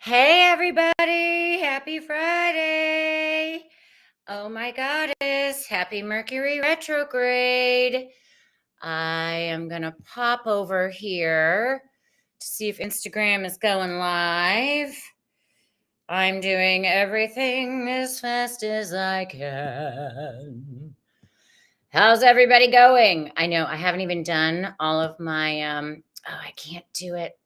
Hey, everybody. Happy Friday. Oh, my goddess. Happy Mercury retrograde. I am going to pop over here to see if Instagram is going live. I'm doing everything as fast as I can. How's everybody going? I know I haven't even done all of my, I can't do it.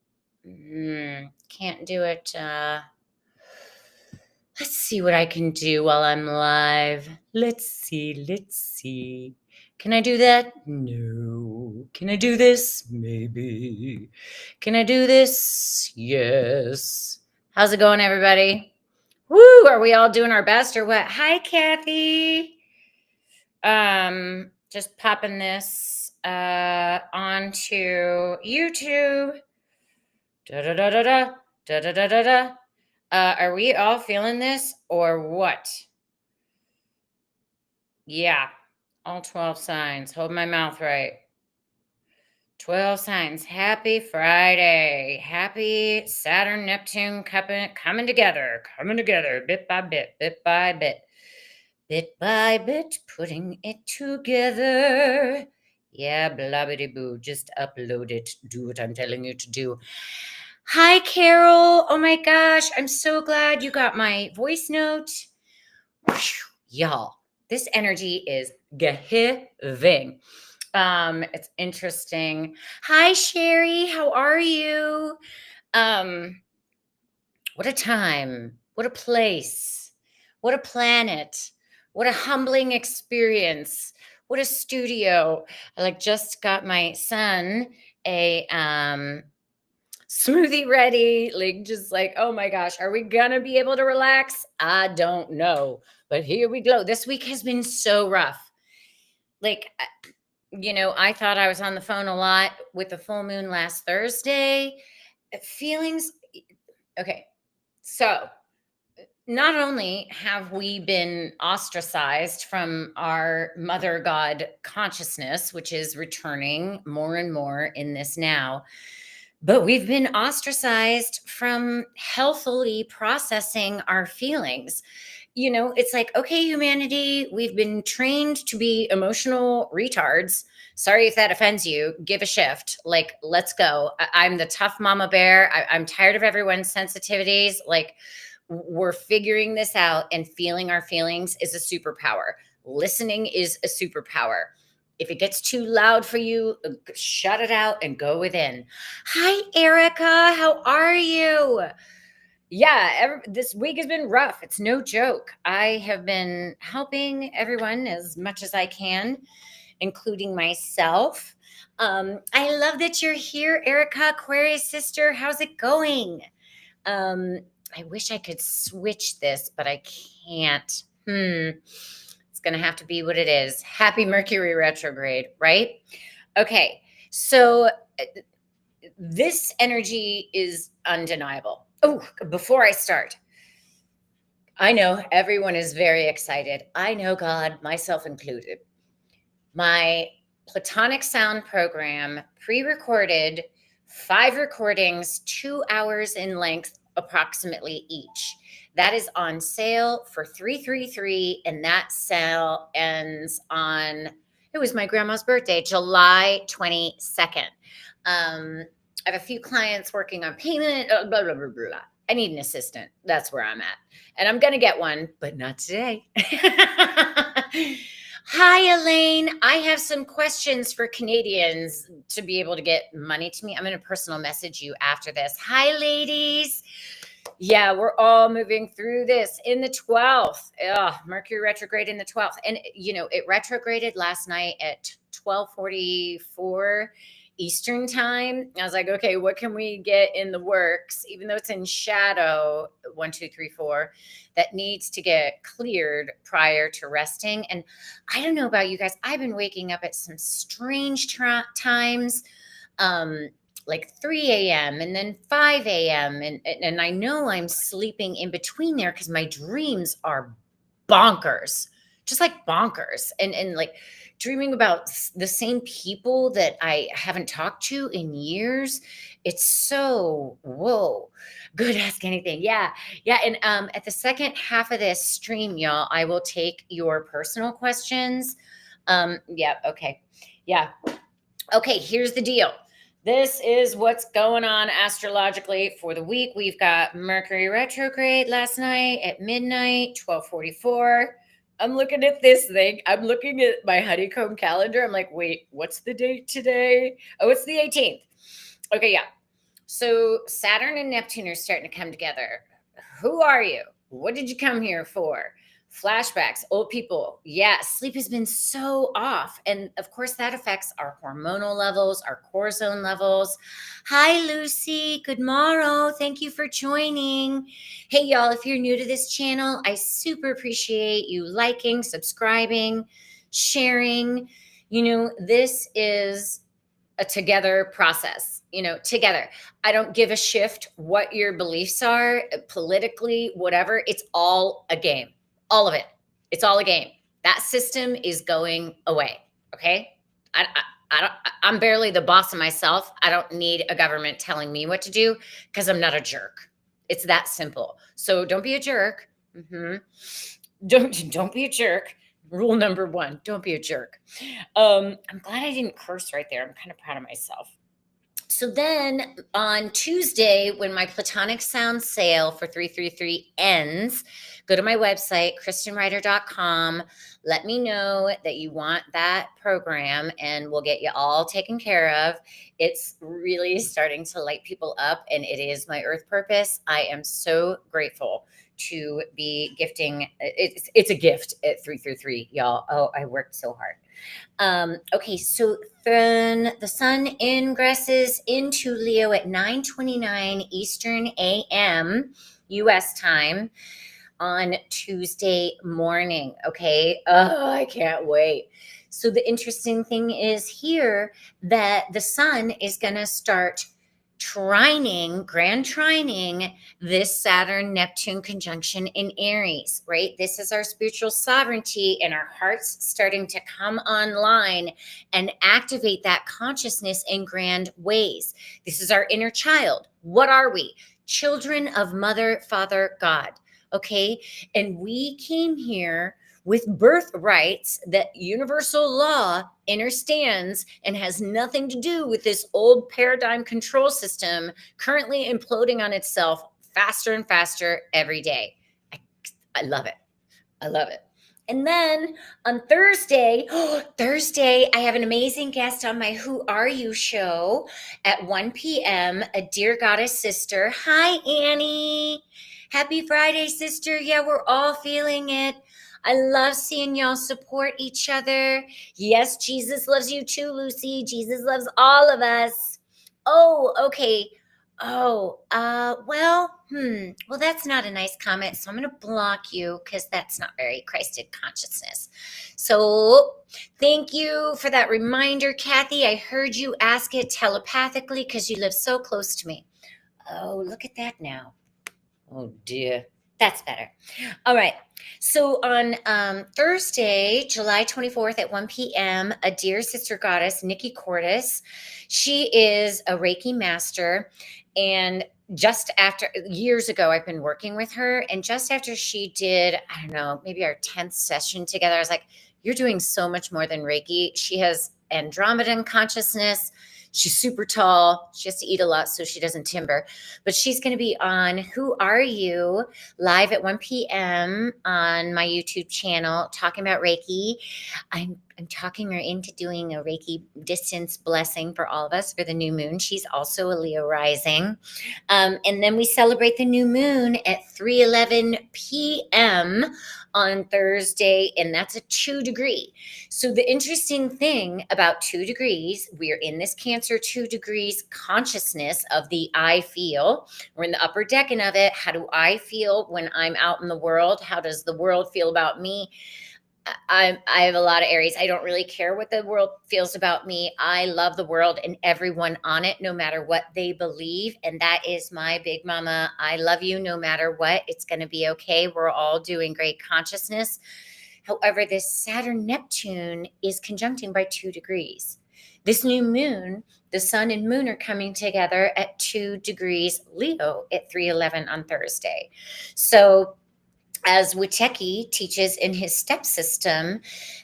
Can't do it. Let's see what I can do while I'm live. Let's see. Can I do that? No. Can I do this? Maybe. Can I do this? Yes. How's it going, everybody? Woo! Are we all doing our best or what? Hi, Kathy. Just popping this onto YouTube. Da da da da da da da da da da. Are we all feeling this or what? Yeah, all 12 signs. Hold my mouth right. 12 signs. Happy Friday. Happy Saturn, Neptune coming together bit by bit, bit by bit, putting it together. Yeah, blah bitty boo. Just upload it. Do what I'm telling you to do. Hi, Carol. Oh my gosh. I'm so glad you got my voice note. Y'all, this energy is giving. It's interesting. Hi, Sherry. How are you? What a time. What a place. What a planet. What a humbling experience. What a studio. I just got my son a smoothie ready, oh my gosh, are we gonna be able to relax? I don't know, but here we go. This week has been so rough. I thought I was on the phone a lot with the full moon last Thursday. Feelings. Okay, so not only have we been ostracized from our mother god consciousness, which is returning more and more in this now, but we've been ostracized from healthily processing our feelings. It's like, okay, humanity, we've been trained to be emotional retards. Sorry if that offends you. Give a shift. Let's go. I'm the tough mama bear. I'm tired of everyone's sensitivities. We're figuring this out, and feeling our feelings is a superpower. Listening is a superpower. If it gets too loud for you, shut it out and go within. Hi, Erica. How are you? Yeah, this week has been rough. It's no joke. I have been helping everyone as much as I can, including myself. I love that you're here, Erica, Aquarius sister. How's it going? I wish I could switch this, but I can't. It's going to have to be what it is. Happy Mercury retrograde, right? Okay, so this energy is undeniable. Oh, before I start, I know everyone is very excited. I know, God, myself included. My Platonic Sound program, pre-recorded, 5 recordings, 2 hours in length, approximately each. That is on sale for $333, and that sale ends on, it was my grandma's birthday, July 22nd. I have a few clients working on payment, blah, blah, blah, blah. I need an assistant. That's where I'm at. And I'm going to get one, but not today. Hi, Elaine. I have some questions for Canadians to be able to get money to me. I'm going to personal message you after this. Hi, ladies. Yeah, we're all moving through this in the 12th. Mercury retrograde in the 12th. And, it retrograded last night at 12:44 Eastern time. I was like, okay, what can we get in the works, even though it's in shadow, 1, 2, 3, 4, that needs to get cleared prior to resting. And I don't know about you guys. I've been waking up at some strange times, like 3 a.m. and then 5 a.m. And I know I'm sleeping in between there because my dreams are bonkers. just like bonkers, and like dreaming about the same people that I haven't talked to in years. It's so whoa. Good, ask anything. Yeah. Yeah. And at the second half of this stream, y'all, I will take your personal questions. Yeah, okay. Yeah. Okay, here's the deal. This is what's going on astrologically for the week. We've got Mercury retrograde last night at midnight, 12:44. I'm looking at this thing. I'm looking at my honeycomb calendar. I'm like, wait, what's the date today? Oh, it's the 18th. Okay, yeah. So Saturn and Neptune are starting to come together. Who are you? What did you come here for? Flashbacks, old people. Yeah, sleep has been so off. And of course, that affects our hormonal levels, our cortisol levels. Hi, Lucy. Good morrow. Thank you for joining. Hey, y'all, if you're new to this channel, I super appreciate you liking, subscribing, sharing. This is a together process, together. I don't give a shift what your beliefs are politically, whatever. It's all a game. All of it. It's all a game. That system is going away. Okay. I don't, I'm barely the boss of myself. I don't need a government telling me what to do because I'm not a jerk. It's that simple. So don't be a jerk. Don't be a jerk. Rule number 1, don't be a jerk. I'm glad I didn't curse right there. I'm kind of proud of myself. So then on Tuesday, when my Platonic Sound sale for 333 ends, go to my website, KristenWriter.com. Let me know that you want that program and we'll get you all taken care of. It's really starting to light people up and it is my earth purpose. I am so grateful to be gifting. It's a gift at 333, y'all. Oh, I worked so hard. Okay, so then the sun ingresses into Leo at 9:29 Eastern AM US time on Tuesday morning. Okay. Oh, I can't wait. So the interesting thing is here that the sun is going to start grand trining this Saturn Neptune conjunction in Aries, right? This is our spiritual sovereignty and our hearts starting to come online and activate that consciousness in grand ways. This is our inner child. What are we? Children of Mother, Father, God. Okay. And we came here with birthrights that universal law understands and has nothing to do with this old paradigm control system currently imploding on itself faster and faster every day. I love it. I love it. And then on Thursday, I have an amazing guest on my Who Are You show at 1 p.m., a dear goddess sister. Hi, Annie. Happy Friday, sister. Yeah, we're all feeling it. I love seeing y'all support each other. Yes, Jesus loves you too, Lucy. Jesus loves all of us. Oh, okay. Oh, well, that's not a nice comment. So I'm going to block you because that's not very Christed consciousness. So thank you for that reminder, Kathy. I heard you ask it telepathically because you live so close to me. Oh, look at that now. Oh, dear. That's better. All right. So on Thursday, July 24th at 1 p.m., a dear sister goddess, Nikki Cordes, she is a Reiki master. And just after years ago, I've been working with her. And just after she did, I don't know, maybe our 10th session together, I was like, you're doing so much more than Reiki. She has Andromedan consciousness. She's super tall. She has to eat a lot so she doesn't timber. But she's going to be on Who Are You live at 1 p.m. on my YouTube channel talking about Reiki. I'm talking her into doing a Reiki distance blessing for all of us for the new moon. She's also a Leo rising. And then we celebrate the new moon at 3:11 p.m. on Thursday, and that's a 2 degree. So the interesting thing about 2 degrees, we are in this Cancer 2 degrees consciousness of the I feel. We're in the upper decan of it. How do I feel when I'm out in the world? How does the world feel about me? I have a lot of Aries. I don't really care what the world feels about me. I love the world and everyone on it, no matter what they believe. And that is my big mama. I love you no matter what. It's going to be okay. We're all doing great consciousness. However, this Saturn Neptune is conjuncting by 2 degrees. This new moon, the sun and moon are coming together at 2 degrees Leo at 3:11 on Thursday. So, as Witecki teaches in his step system,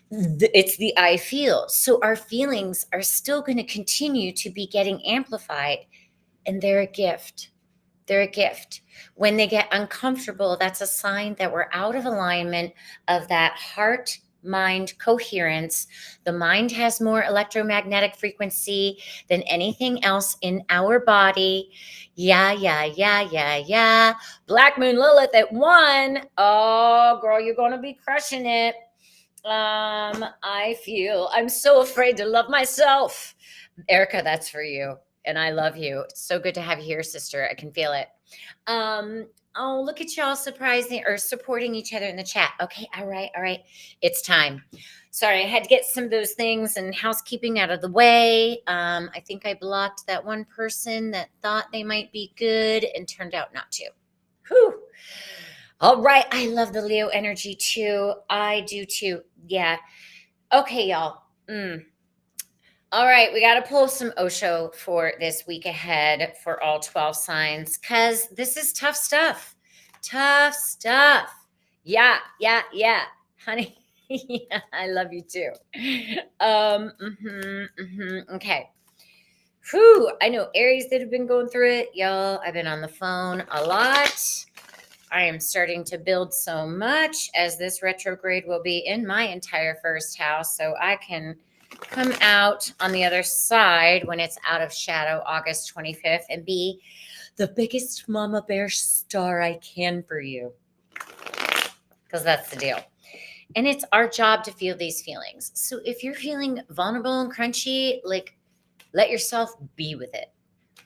it's the I feel. So our feelings are still going to continue to be getting amplified, and they're a gift. They're a gift. When they get uncomfortable, that's a sign that we're out of alignment of that heart mind coherence. The mind has more electromagnetic frequency than anything else in our body. Yeah, yeah, yeah, yeah, yeah. Black Moon Lilith at 1. Oh, girl, you're going to be crushing it. I feel I'm so afraid to love myself. Erica, that's for you. And I love you. It's so good to have you here, sister. I can feel it. Oh, look at y'all surprising or supporting each other in the chat. Okay, all right, all right. It's time. Sorry, I had to get some of those things and housekeeping out of the way. I think I blocked that one person that thought they might be good and turned out not to. Whew. All right. I love the Leo energy too. I do too. Yeah. Okay, y'all. All right, we got to pull some Osho for this week ahead for all 12 signs because this is tough stuff. Tough stuff. Yeah, yeah, yeah. Honey, yeah, I love you too. Okay. Whew, I know Aries that have been going through it. Y'all, I've been on the phone a lot. I am starting to build so much as this retrograde will be in my entire first house, so I can come out on the other side when it's out of shadow August 25th and be the biggest mama bear star I can for you. Because that's the deal. And it's our job to feel these feelings. So if you're feeling vulnerable and crunchy, like let yourself be with it.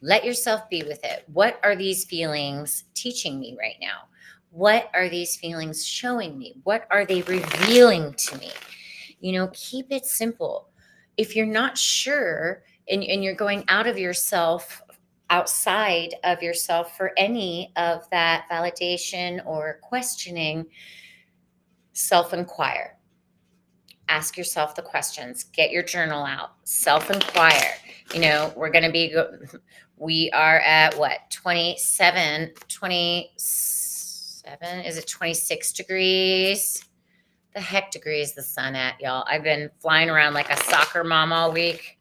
Let yourself be with it. What are these feelings teaching me right now? What are these feelings showing me? What are they revealing to me? Keep it simple. If you're not sure and you're going out of yourself, outside of yourself for any of that validation or questioning, self-inquire. Ask yourself the questions. Get your journal out. Self-inquire. We are at what? 27, is it 26 degrees? The heck degree is the sun at, y'all? I've been flying around like a soccer mom all week.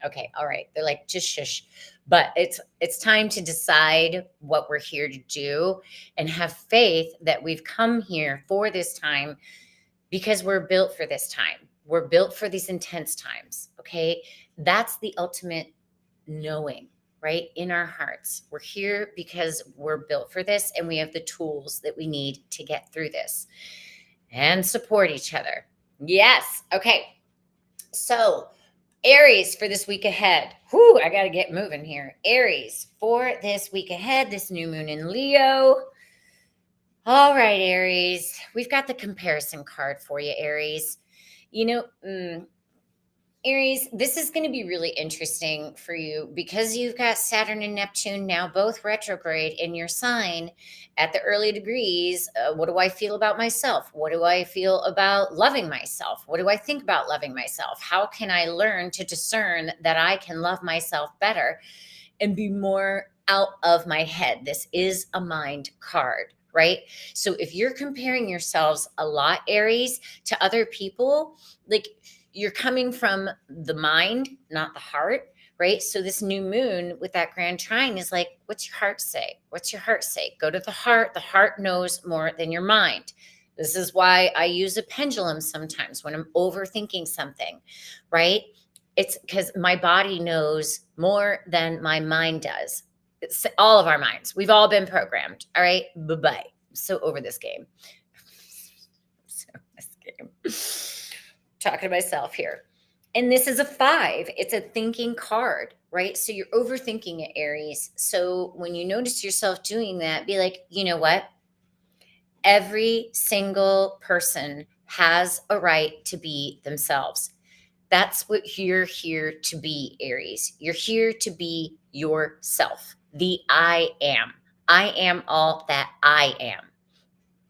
Okay, all right. They're like, just shush. But it's time to decide what we're here to do and have faith that we've come here for this time because we're built for this time. We're built for these intense times, okay? That's the ultimate knowing, right? In our hearts. We're here because we're built for this and we have the tools that we need to get through this and support each other. Yes. Okay. So, Aries for this week ahead. Whew, I got to get moving here. Aries for this week ahead, this new moon in Leo. All right, Aries. We've got the comparison card for you, Aries. Aries, this is going to be really interesting for you because you've got Saturn and Neptune now both retrograde in your sign at the early degrees. What do I feel about myself? What do I feel about loving myself? What do I think about loving myself? How can I learn to discern that I can love myself better and be more out of my head? This is a mind card, right? So if you're comparing yourselves a lot, Aries, to other people, like you're coming from the mind, not the heart, right? So this new moon with that grand trine is like, what's your heart say? What's your heart say? Go to the heart. The heart knows more than your mind. This is why I use a pendulum sometimes when I'm overthinking something, right? It's because my body knows more than my mind does. It's all of our minds. We've all been programmed. All right. Bye-bye. I'm so over this game. Talking to myself here. And this is a 5. It's a thinking card, right? So you're overthinking it, Aries. So when you notice yourself doing that, be like, you know what? Every single person has a right to be themselves. That's what you're here to be, Aries. You're here to be yourself. The I am. I am all that I am.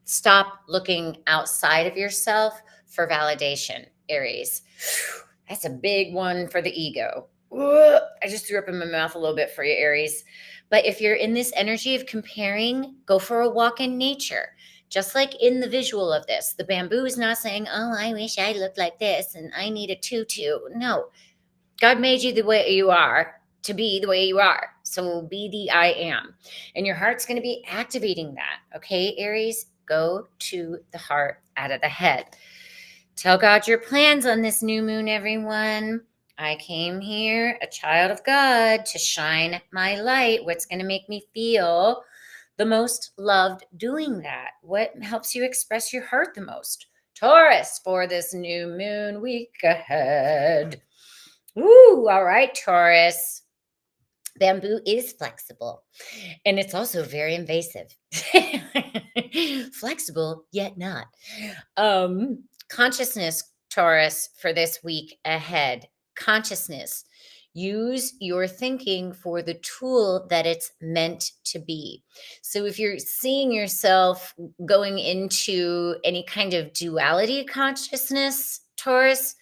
Stop looking outside of yourself for validation, Aries. That's a big one for the ego. Ugh, I just threw up in my mouth a little bit for you, Aries. But if you're in this energy of comparing, go for a walk in nature. Just like in the visual of this, the bamboo is not saying, oh, I wish I looked like this and I need a tutu. No, God made you the way you are to be the way you are. So be the I am. And your heart's going to be activating that. Okay, Aries, go to the heart out of the head. Tell God your plans on this new moon, everyone. I came here, a child of God, to shine my light. What's going to make me feel the most loved doing that? What helps you express your heart the most? Taurus, for this new moon week ahead. Ooh, all right, Taurus. Bamboo is flexible and it's also very invasive. Flexible, yet not. Consciousness, Taurus, for this week ahead. Consciousness. Use your thinking for the tool that it's meant to be. So if you're seeing yourself going into any kind of duality consciousness, Taurus,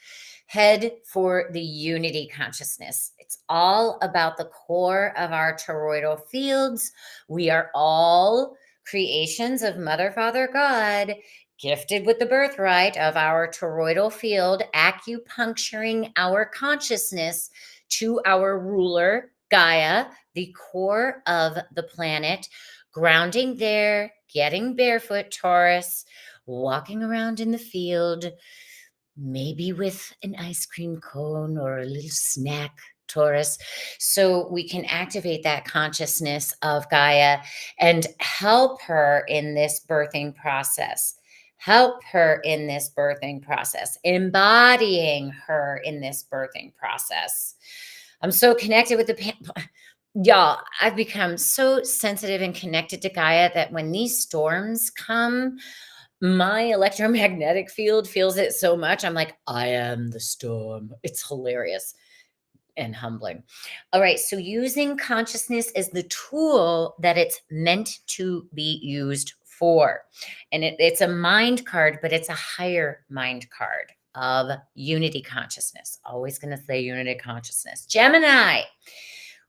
head for the unity consciousness. It's all about the core of our toroidal fields. We are all creations of Mother, Father, God, gifted with the birthright of our toroidal field, acupuncturing our consciousness to our ruler, Gaia, the core of the planet, grounding there, getting barefoot, Taurus, walking around in the field, maybe with an ice cream cone or a little snack, Taurus, so we can activate that consciousness of Gaia and help her in this birthing process. Help her in this birthing process, embodying her in this birthing process. I'm so connected with y'all. I've become so sensitive and connected to Gaia that when these storms come, my electromagnetic field feels it so much. I'm like, I am the storm. It's hilarious and humbling. All right. So, using consciousness as the tool that it's meant to be used for. And it's a mind card, but it's a higher mind card of unity consciousness. Always going to say unity consciousness. Gemini.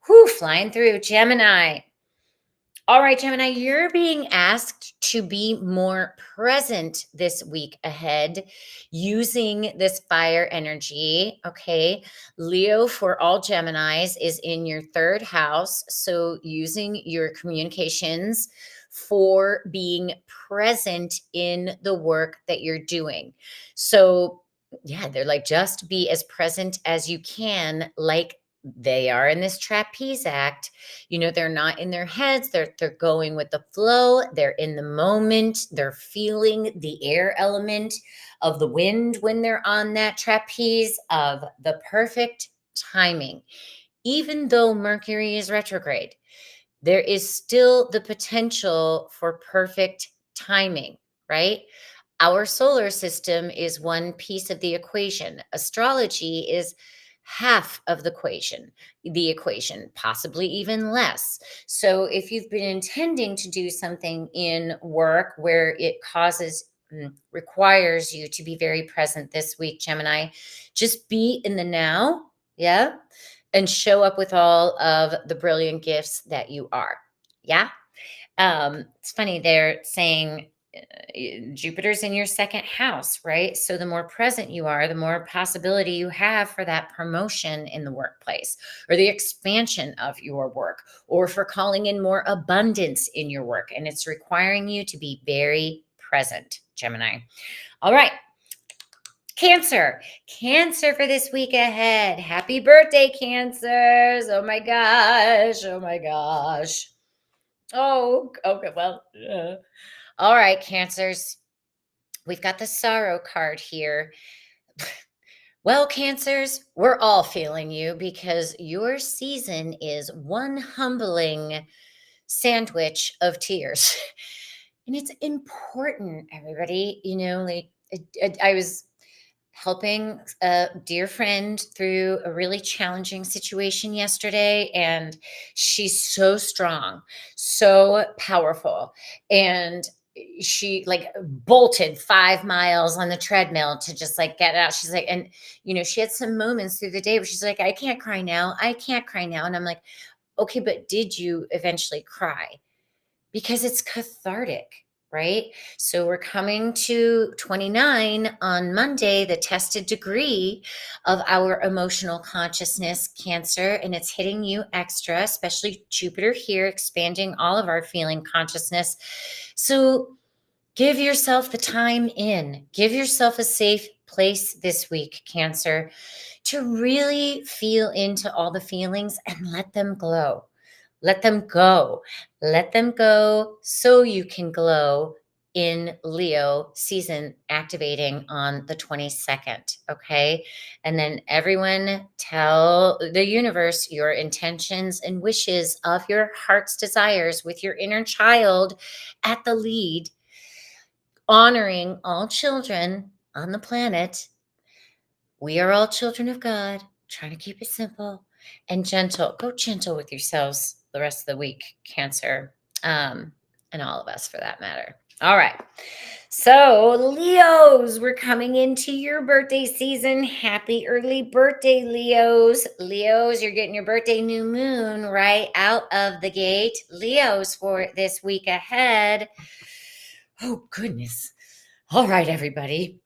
Whew, flying through. Gemini. All right, Gemini, you're being asked to be more present this week ahead using this fire energy. Okay. Leo for all Geminis is in your third house. So using your communications for being present in the work that you're doing. So, yeah, they're like, just be as present as you can, like they are in this trapeze act. They're not in their heads. They're going with the flow. They're in the moment. They're feeling the air element of the wind when they're on that trapeze, of the perfect timing. Even though Mercury is retrograde, there is still the potential for perfect timing, right? Our solar system is one piece of the equation. Astrology is half of the equation, possibly even less. So if you've been intending to do something in work where it requires you to be very present this week, Gemini, just be in the now, yeah, and show up with all of the brilliant gifts that you are. Yeah. It's funny, they're saying Jupiter's in your second house, right? So the more present you are, the more possibility you have for that promotion in the workplace, or the expansion of your work, or for calling in more abundance in your work. And it's requiring you to be very present, Gemini. All right. Cancer. Cancer for this week ahead. Happy birthday, Cancers. Oh my gosh. Oh my gosh. Oh, okay. Well, all right, Cancers. We've got the sorrow card here. Well, Cancers, we're all feeling you because your season is one humbling sandwich of tears. And it's important, everybody. Like I was helping a dear friend through a really challenging situation yesterday, and she's so strong, so powerful. And she like bolted 5 miles on the treadmill to just like get out. She's like, and she had some moments through the day where she's like, I can't cry now. I can't cry now. And I'm like, okay, but did you eventually cry? Because it's cathartic, right? So we're coming to 29 on Monday, the tested degree of our emotional consciousness, Cancer, and it's hitting you extra, especially Jupiter here, expanding all of our feeling consciousness. So give yourself the time in, give yourself a safe place this week, Cancer, to really feel into all the feelings and let them glow. Let them go. Let them go so you can glow in Leo season activating on the 22nd. Okay. And then everyone tell the universe your intentions and wishes of your heart's desires with your inner child at the lead, honoring all children on the planet. We are all children of God, trying to keep it simple and gentle. Go gentle with yourselves the rest of the week, Cancer, and all of us for that matter. All right. So, Leos, we're coming into your birthday season. Happy early birthday, Leos. Leos, you're getting your birthday new moon right out of the gate. Leos, for this week ahead. Oh, goodness. All right, everybody.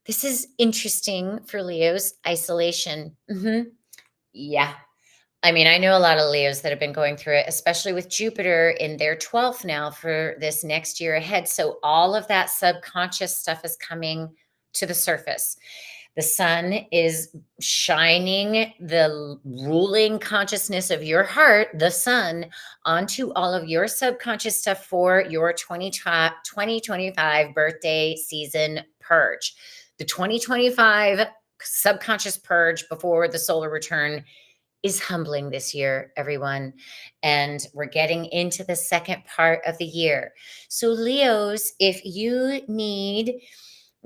This is interesting for Leos, isolation. Yeah. I mean, I know a lot of Leos that have been going through it, especially with Jupiter in their 12th now for this next year ahead. So all of that subconscious stuff is coming to the surface. The sun is shining the ruling consciousness of your heart, the sun, onto all of your subconscious stuff for your 2025 birthday season purge. The 2025 subconscious purge before the solar return is humbling this year, everyone. And we're getting into the second part of the year. So, Leos, if you need,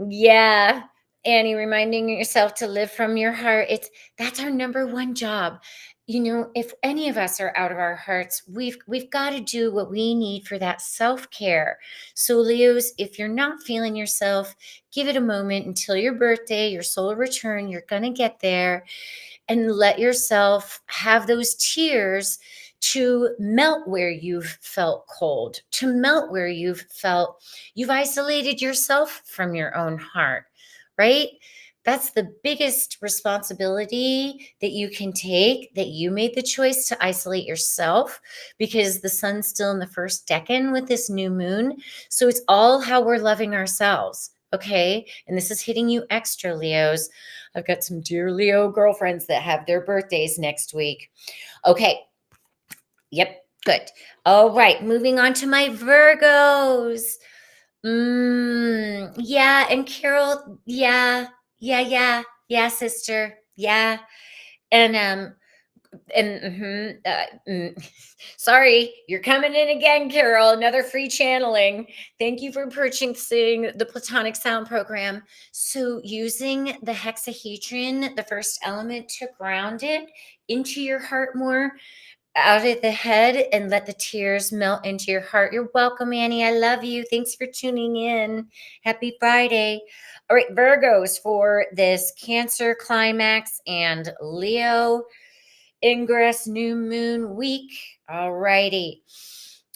yeah, Annie, reminding yourself to live from your heart. That's our number one job. If any of us are out of our hearts, we've got to do what we need for that self-care. So, Leos, if you're not feeling yourself, give it a moment until your birthday, your solar return. You're gonna get there, and let yourself have those tears to melt where you've felt cold, to melt where you've isolated yourself from your own heart, right? That's the biggest responsibility that you can take, that you made the choice to isolate yourself because the sun's still in the first decan with this new moon. So it's all how we're loving ourselves. Okay. And this is hitting you extra, Leos. I've got some dear Leo girlfriends that have their birthdays next week. Okay. Yep. Good. All right. Moving on to my Virgos. Yeah. And Carol, yeah, sister. Yeah. And sorry, you're coming in again, Carol. Another free channeling. Thank you for purchasing the Platonic Sound program. So, using the hexahedron, the first element, to ground it into your heart more, out of the head, and let the tears melt into your heart. You're welcome, Annie. I love you. Thanks for tuning in. Happy Friday. All right, Virgos, for this Cancer climax and Leo ingress new moon week. All righty.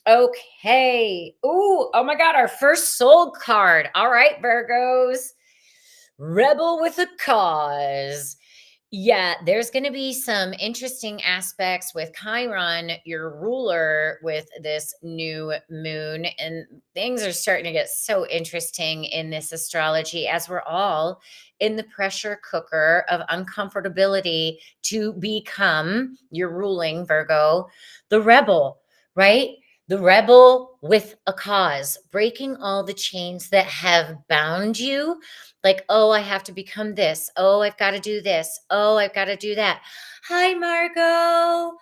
Okay. Ooh, oh my God, our first soul card. All right, Virgos. Rebel with a cause. Yeah, there's going to be some interesting aspects with Chiron, your ruler, with this new moon. And things are starting to get so interesting in this astrology as we're all in the pressure cooker of uncomfortability to become your ruling, Virgo, the rebel, right? The rebel with a cause, breaking all the chains that have bound you. Like, oh, I have to become this. Oh, I've got to do this. Oh, I've got to do that. Hi, Margot.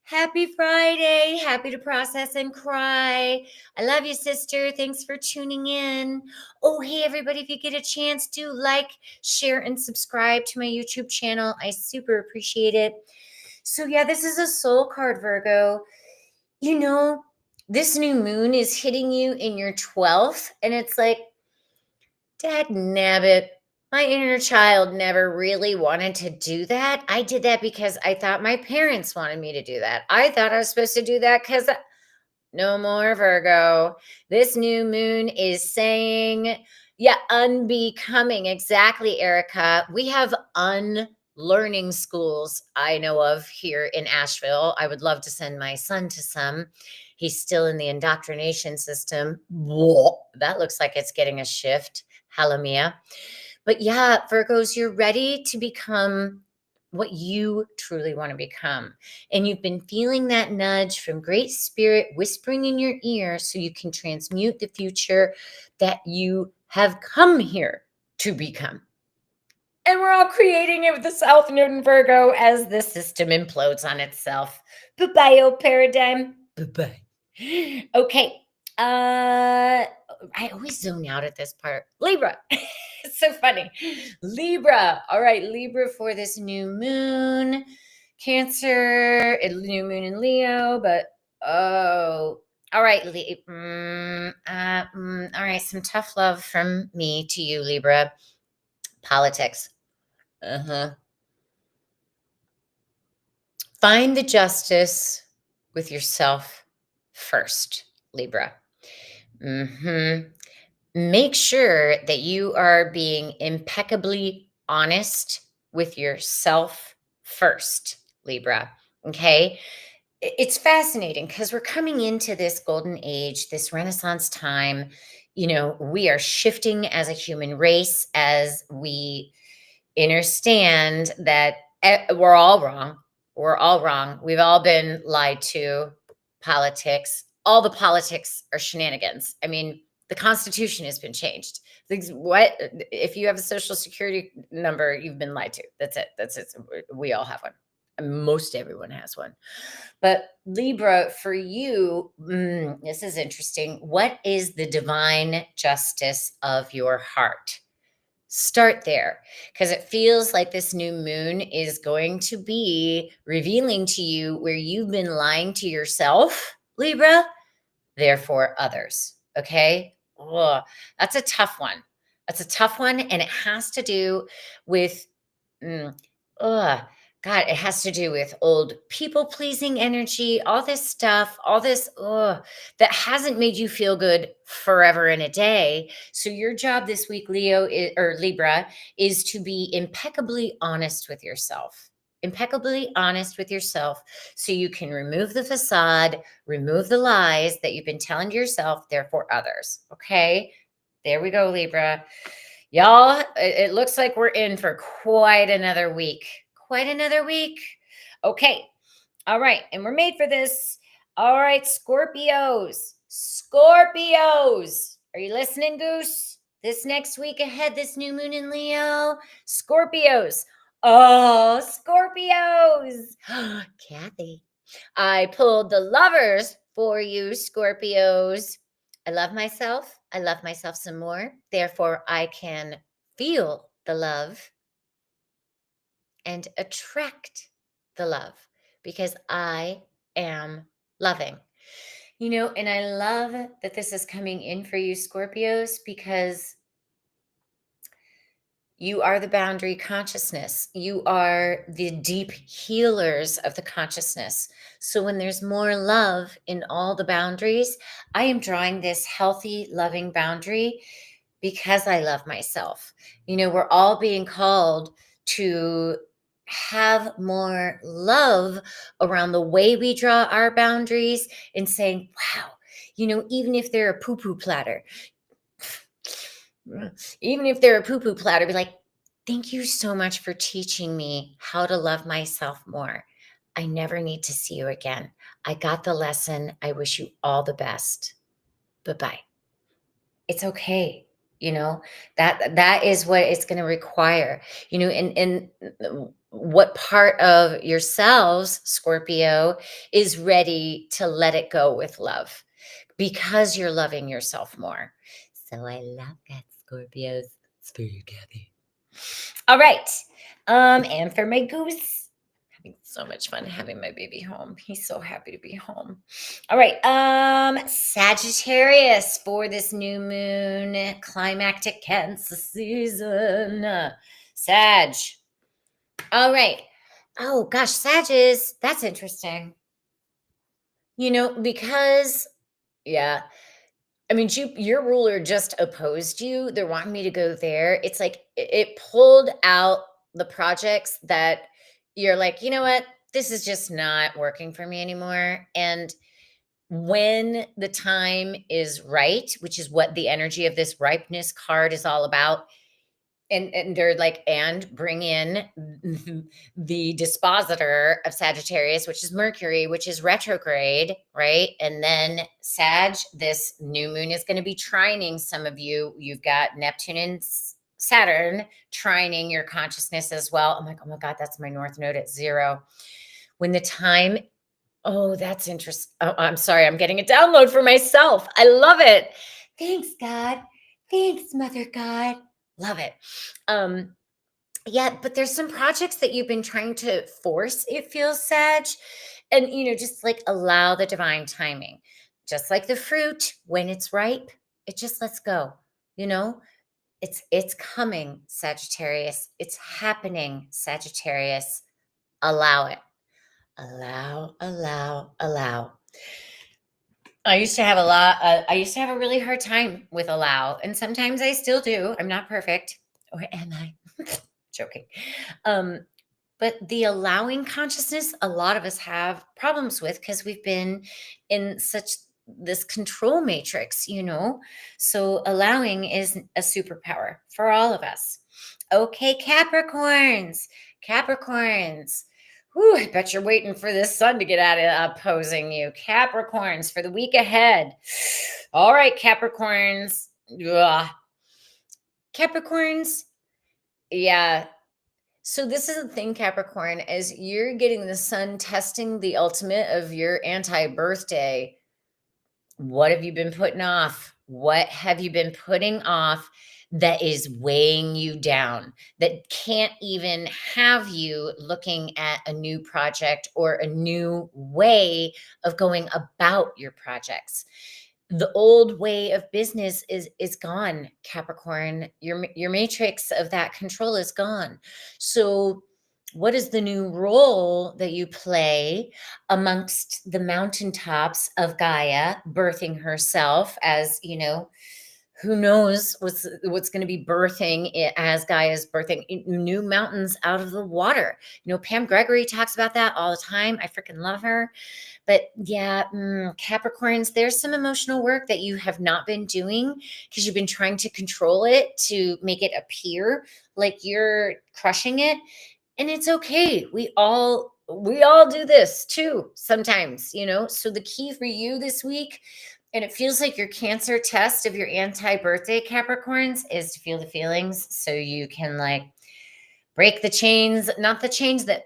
Happy Friday. Happy to process and cry. I love you, sister. Thanks for tuning in. Oh, hey, everybody, if you get a chance, do like, share, and subscribe to my YouTube channel. I super appreciate it. So, yeah, this is a soul card, Virgo. You know, this new moon is hitting you in your 12th, and it's like, dad nabbit, my inner child never really wanted to do that. I did that because I thought my parents wanted me to do that. I thought I was supposed to do that because no more Virgo. This new moon is saying, yeah, unbecoming. Exactly, Erica. We have unlearning schools I know of here in Asheville. I would love to send my son to some. He's still in the indoctrination system. Whoa, that looks like it's getting a shift. Halamia. But yeah, Virgos, you're ready to become what you truly want to become. And you've been feeling that nudge from Great Spirit whispering in your ear so you can transmute the future that you have come here to become. And we're all creating it with the South Node in Virgo as the system implodes on itself. Bye-bye, old paradigm. Bye-bye. Okay. I always zone out at this part. Libra. It's so funny. Libra. All right, Libra for this new moon. Cancer, a new moon in Leo, but all right, all right, some tough love from me to you, Libra. Politics. Find the justice with yourself first, Libra. Make sure that you are being impeccably honest with yourself first, Libra. Okay. It's fascinating because we're coming into this golden age, this Renaissance time. We are shifting as a human race as we understand that we're all wrong. We're all wrong. We've all been lied to. Politics. All the politics are shenanigans. I mean, the Constitution has been changed. What if you have a social security number? You've been lied to. That's it. That's it. We all have one. Most everyone has one. But Libra, for you, this is interesting. What is the divine justice of your heart? Start there because it feels like this new moon is going to be revealing to you where you've been lying to yourself, Libra, therefore others. Okay. Ugh, that's a tough one. That's a tough one. And it has to do with, mm, ugh, God, it has to do with old people pleasing energy, all this stuff, all this that hasn't made you feel good forever and a day. So your job this week, Leo or Libra, is to be impeccably honest with yourself. Impeccably honest with yourself so you can remove the facade, remove the lies that you've been telling to yourself, therefore others. Okay. There we go, Libra. Y'all, it looks like we're in for quite another week. Quite another week. Okay. All right. And we're made for this. All right, Scorpios. Scorpios. Are you listening, Goose? This next week ahead, this new moon in Leo. Scorpios. Oh, Scorpios. Kathy. I pulled the lovers for you, Scorpios. I love myself. I love myself some more. Therefore, I can feel the love and attract the love because I am loving. And I love that this is coming in for you, Scorpios, because you are the boundary consciousness. You are the deep healers of the consciousness. So when there's more love in all the boundaries, I am drawing this healthy, loving boundary because I love myself. We're all being called to have more love around the way we draw our boundaries and saying, wow, even if they're a poo-poo platter, be like, thank you so much for teaching me how to love myself more. I never need to see you again. I got the lesson. I wish you all the best. Bye-bye. It's okay. That is what it's going to require, and what part of yourselves, Scorpio, is ready to let it go with love because you're loving yourself more. So I love that, Scorpios. It's for you, Kathy. All right. And for my goose, It's so much fun having my baby home. He's so happy to be home. All right. Sagittarius for this new moon, climactic Cancer season. Sag. All right. Oh gosh, Sages. That's interesting. Because yeah, I mean, your ruler just opposed you. They're wanting me to go there. It's like it pulled out the projects that you're like, you know what? This is just not working for me anymore. And when the time is right, which is what the energy of this ripeness card is all about, and they're like, and bring in the dispositor of Sagittarius, which is Mercury, which is retrograde, right? And then Sag, this new moon is going to be trining some of you. You've got Neptune and Saturn trining your consciousness as well. I'm like, oh my God, that's my North Node at 0. When the time, oh, that's interesting. Oh, I'm sorry, I'm getting a download for myself. I love it. Thanks, God. Thanks, Mother God. Love it. Yeah, but there's some projects that you've been trying to force, it feels, Sag. And just like allow the divine timing. Just like the fruit, when it's ripe, it just lets go. You know, it's coming, Sagittarius. It's happening, Sagittarius. Allow it. Allow, allow, allow. I used to have I used to have a really hard time with allow, and sometimes I still do. I'm not perfect, or am I? Joking. Um, but the allowing consciousness, a lot of us have problems with because we've been in such this control matrix. So allowing is a superpower for all of us. Okay, Capricorns. Capricorns. Whew, I bet you're waiting for this sun to get out of opposing you. Capricorns for the week ahead. All right, Capricorns. Ugh. Capricorns. Yeah. So this is the thing, Capricorn, as you're getting the sun testing the ultimate of your anti-birthday. What have you been putting off? What have you been putting off that is weighing you down, that can't even have you looking at a new project or a new way of going about your projects? The old way of business is gone, Capricorn. Your matrix of that control is gone. So what is the new role that you play amongst the mountaintops of Gaia, birthing herself as, who knows what's going to be birthing as Gaia's birthing new mountains out of the water. Pam Gregory talks about that all the time. I freaking love her. But yeah, Capricorns, there's some emotional work that you have not been doing because you've been trying to control it to make it appear like you're crushing it. And it's okay. We all do this too sometimes. So the key for you this week, and it feels like your Cancer test of your anti-birthday Capricorns, is to feel the feelings so you can like break the chains, not the chains that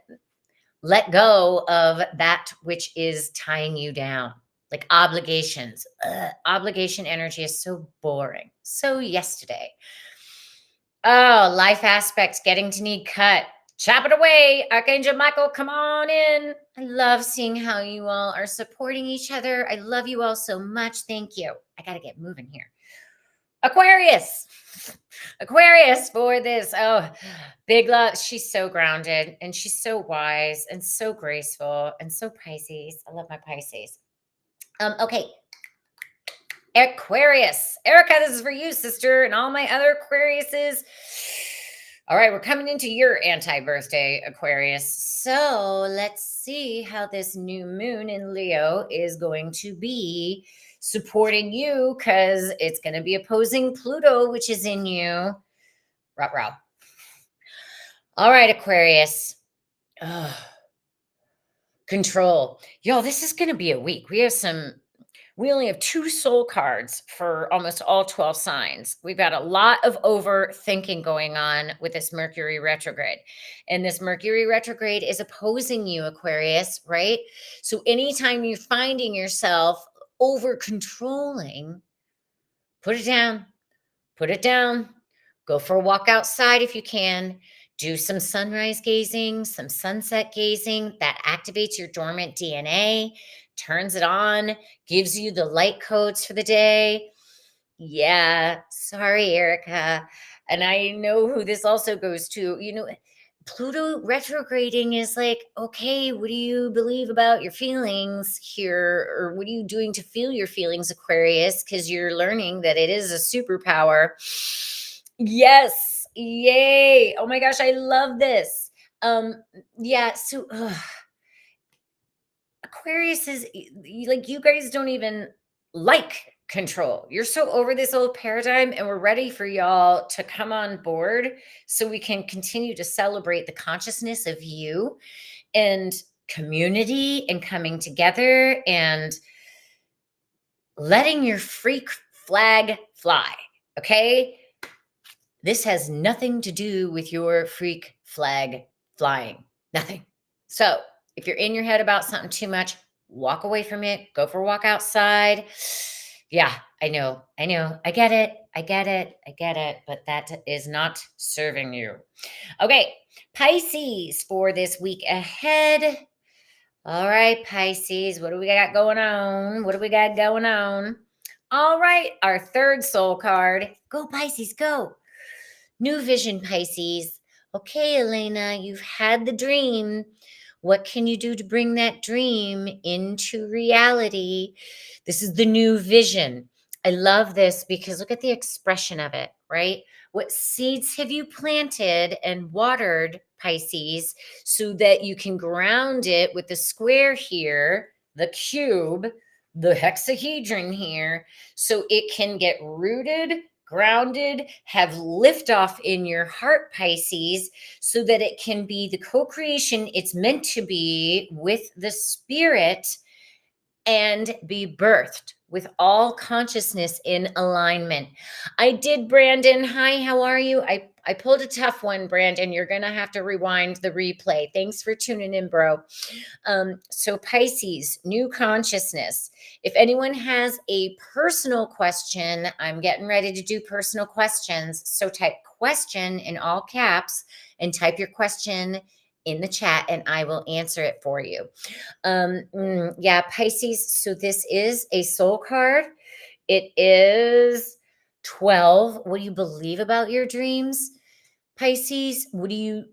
let go of that which is tying you down, like obligations. Obligation energy is so boring. So yesterday. Oh, life aspects getting to need cut. Chop it away. Archangel Michael, come on in. I love seeing how you all are supporting each other. I love you all so much. Thank you. I got to get moving here. Aquarius. Aquarius for this. Oh, big love. She's so grounded and she's so wise and so graceful and so Pisces. I love my Pisces. Okay. Aquarius. Erica, this is for you, sister, and all my other Aquariuses. All right, we're coming into your anti-birthday, Aquarius. So let's see how this new moon in Leo is going to be supporting you, because it's going to be opposing Pluto, which is in you. Ruh-roh. All right, Aquarius. Ugh. Control. Y'all, this is going to be a week. We only have 2 soul cards for almost all 12 signs. We've got a lot of overthinking going on with this Mercury retrograde. And this Mercury retrograde is opposing you, Aquarius, right? So anytime you're finding yourself over controlling, put it down. Put it down. Go for a walk outside if you can. Do some sunrise gazing, some sunset gazing that activates your dormant DNA, turns it on, gives you the light codes for the day. Yeah, sorry, Erica. And I know who this also goes to. Pluto retrograding is like, okay, what do you believe about your feelings here? Or what are you doing to feel your feelings, Aquarius? Because you're learning that it is a superpower. Yes. Yay. Oh my gosh, I love this. Yeah, so Aquarius is like, you guys don't even like control. You're so over this old paradigm, and we're ready for y'all to come on board so we can continue to celebrate the consciousness of you and community and coming together and letting your freak flag fly. Okay. This has nothing to do with your freak flag flying. Nothing. So if you're in your head about something too much, walk away from it. Go for a walk outside. Yeah, I know. I get it. But that is not serving you. Okay, Pisces for this week ahead. All right, Pisces, what do we got going on? All right, our third soul card. Go, Pisces, go. New vision, Pisces. Okay, Elena, you've had the dream. What can you do to bring that dream into reality? This is the new vision. I love this because look at the expression of it, right? What seeds have you planted and watered, Pisces, so that you can ground it with the square here, the cube, the hexahedron here, so it can get rooted, grounded, have liftoff in your heart, Pisces, so that it can be the co-creation it's meant to be with the spirit and be birthed with all consciousness in alignment. I did, Brandon. Hi, how are you? I pulled a tough one, Brandon. You're going to have to rewind the replay. Thanks for tuning in, bro. So Pisces, new consciousness. If anyone has a personal question, I'm getting ready to do personal questions. So type question in all caps and type your question in the chat and I will answer it for you. Yeah, Pisces. So this is a soul card. It is 12. What do you believe about your dreams, Pisces? Do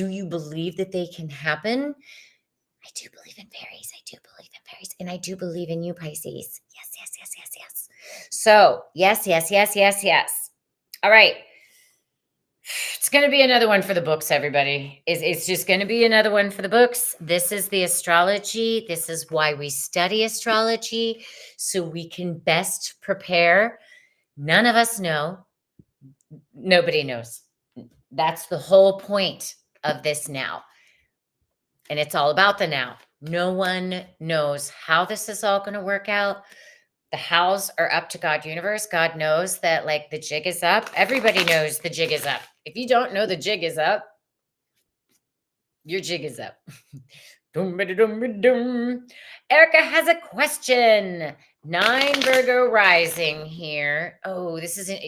you believe that they can happen? I do believe in fairies. And I do believe in you, Pisces. Yes. So, yes. All right. It's going to be another one for the books, everybody. It's just going to be another one for the books. This is the astrology. This is why we study astrology, so we can best prepare. None of us know. Nobody knows. That's the whole point of this now. And it's all about the now. No one knows how this is all going to work out. The hows are up to God universe. God knows that like the jig is up. Everybody knows the jig is up. If you don't know the jig is up, your jig is up. Erica has a question. 9 Virgo rising here. Oh, this isn't.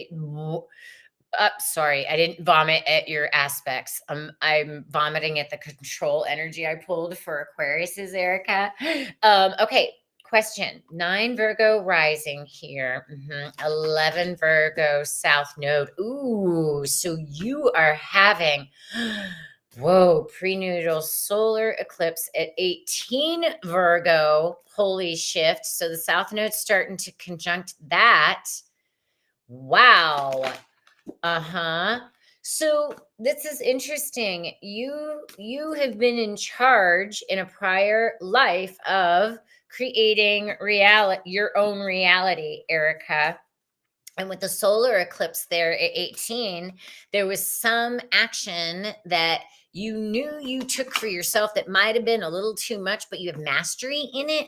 Sorry, I didn't vomit at your aspects. I'm vomiting at the control energy I pulled for Aquarius's, Erica. Okay, question. 9 Virgo rising here. 11 Virgo south node. Ooh, so you are having whoa, prenatal solar eclipse at 18 Virgo. Holy shift. So the south node's starting to conjunct that. Wow. So this is interesting. You have been in charge in a prior life of creating your own reality, Erica. And with the solar eclipse there at 18, there was some action that you knew you took for yourself that might have been a little too much, but you have mastery in it.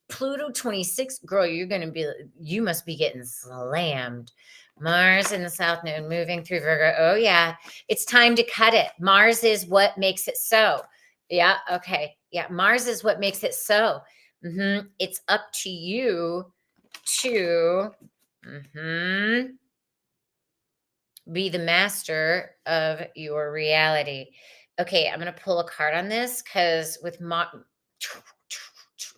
Pluto 26, girl, you must be getting slammed. Mars in the south node moving through Virgo. Oh yeah, it's time to cut it. Mars is what makes it so. Yeah, okay. Yeah, Mars is what makes it so. It's up to you to Be the master of your reality. Okay, I'm going to pull a card on this because with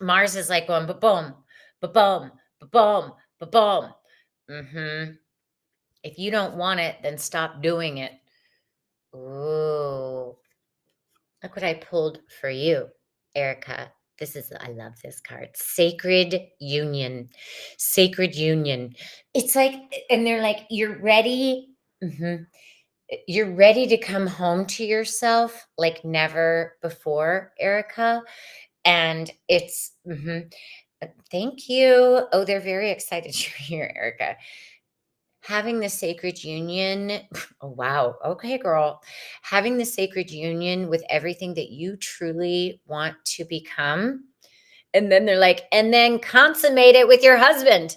Mars is like going ba-boom, ba-boom, ba-boom, ba-boom. If you don't want it, then stop doing it. Ooh, look what I pulled for you, Erica. I love this card. Sacred Union. Sacred Union. It's like, and they're like, you're ready. You're ready to come home to yourself like never before, Erica. And thank you. Oh, they're very excited you're here, Erica. Having the sacred union. Oh, wow. Okay, girl. Having the sacred union with everything that you truly want to become. And then they're like, and then consummate it with your husband.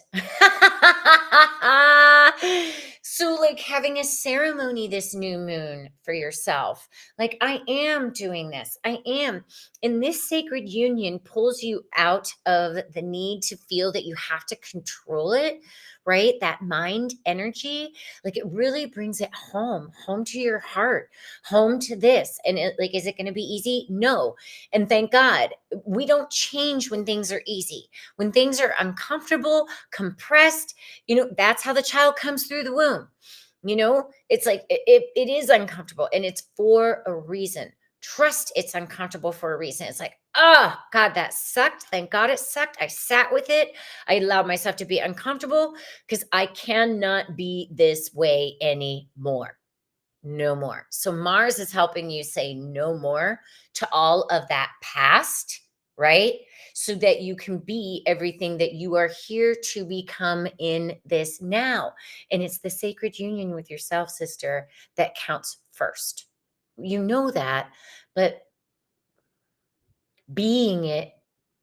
So, like having a ceremony this new moon for yourself. Like, I am doing this. I am. And this sacred union pulls you out of the need to feel that you have to control it, right? That mind energy. Like, it really brings it home to your heart, home to this. And like, is it going to be easy? No. And thank God, we don't change when things are easy. When things are uncomfortable, compressed, that's how the child comes through the womb. It's like it is uncomfortable and it's for a reason. Trust it's uncomfortable for a reason. It's like, oh, God, that sucked. Thank God it sucked. I sat with it. I allowed myself to be uncomfortable because I cannot be this way anymore. No more. So Mars is helping you say no more to all of that past, right? So that you can be everything that you are here to become in this now. And it's the sacred union with yourself, sister, that counts first. You know that, but being it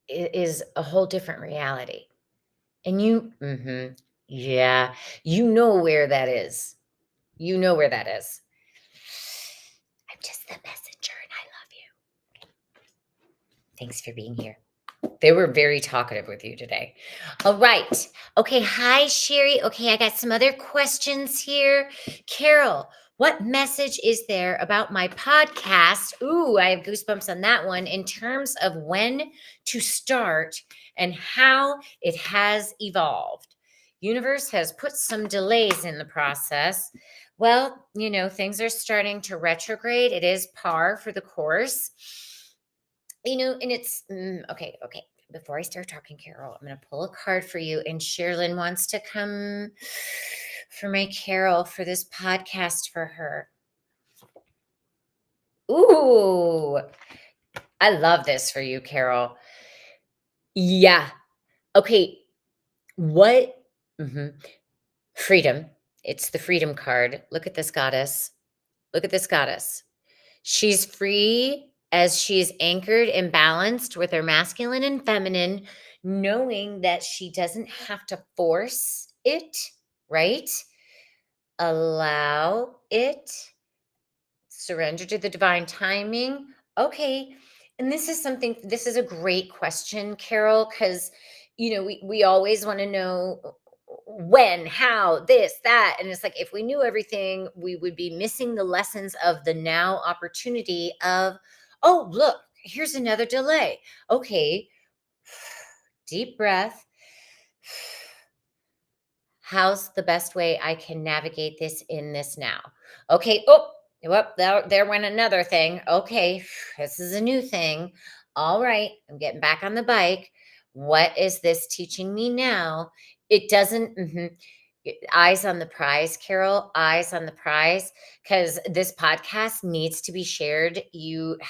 is a whole different reality. And yeah, you know where that is. You know where that is. I'm just the messenger and I love you. Thanks for being here. They were very talkative with you today. All right. Okay. Hi, Sherry. Okay. I got some other questions here. Carol, what message is there about my podcast? Ooh, I have goosebumps on that one in terms of when to start and how it has evolved. Universe has put some delays in the process. Well, things are starting to retrograde. It is par for the course. And it's okay. Before I start talking, Carol, I'm going to pull a card for you. And Sherilyn wants to come for my Carol for this podcast for her. Ooh, I love this for you, Carol. Yeah. Okay. What? Freedom. It's the freedom card. Look at this goddess. Look at this goddess. She's free as she's anchored and balanced with her masculine and feminine, knowing that she doesn't have to force it, right? Allow it, surrender to the divine timing. Okay. And this is a great question, Carol, because, we always want to know when, how, this, that. And it's like, if we knew everything, we would be missing the lessons of the now opportunity of, oh, look, here's another delay. Okay. Deep breath. How's the best way I can navigate this in this now? Okay. Oh, well, there went another thing. Okay. This is a new thing. All right. I'm getting back on the bike. What is this teaching me now? It doesn't. Eyes on the prize, Carol. Eyes on the prize, because this podcast needs to be shared. It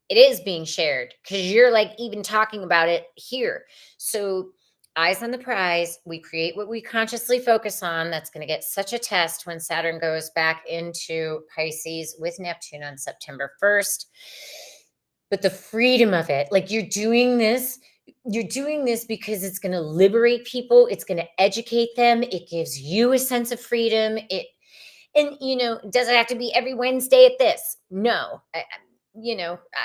is being shared because you're like even talking about it here. So eyes on the prize. We create what we consciously focus on. That's going to get such a test when Saturn goes back into Pisces with Neptune on September 1st. But the freedom of it, like you're doing this because it's going to liberate people. It's going to educate them. It gives you a sense of freedom. Does it have to be every Wednesday at this? No.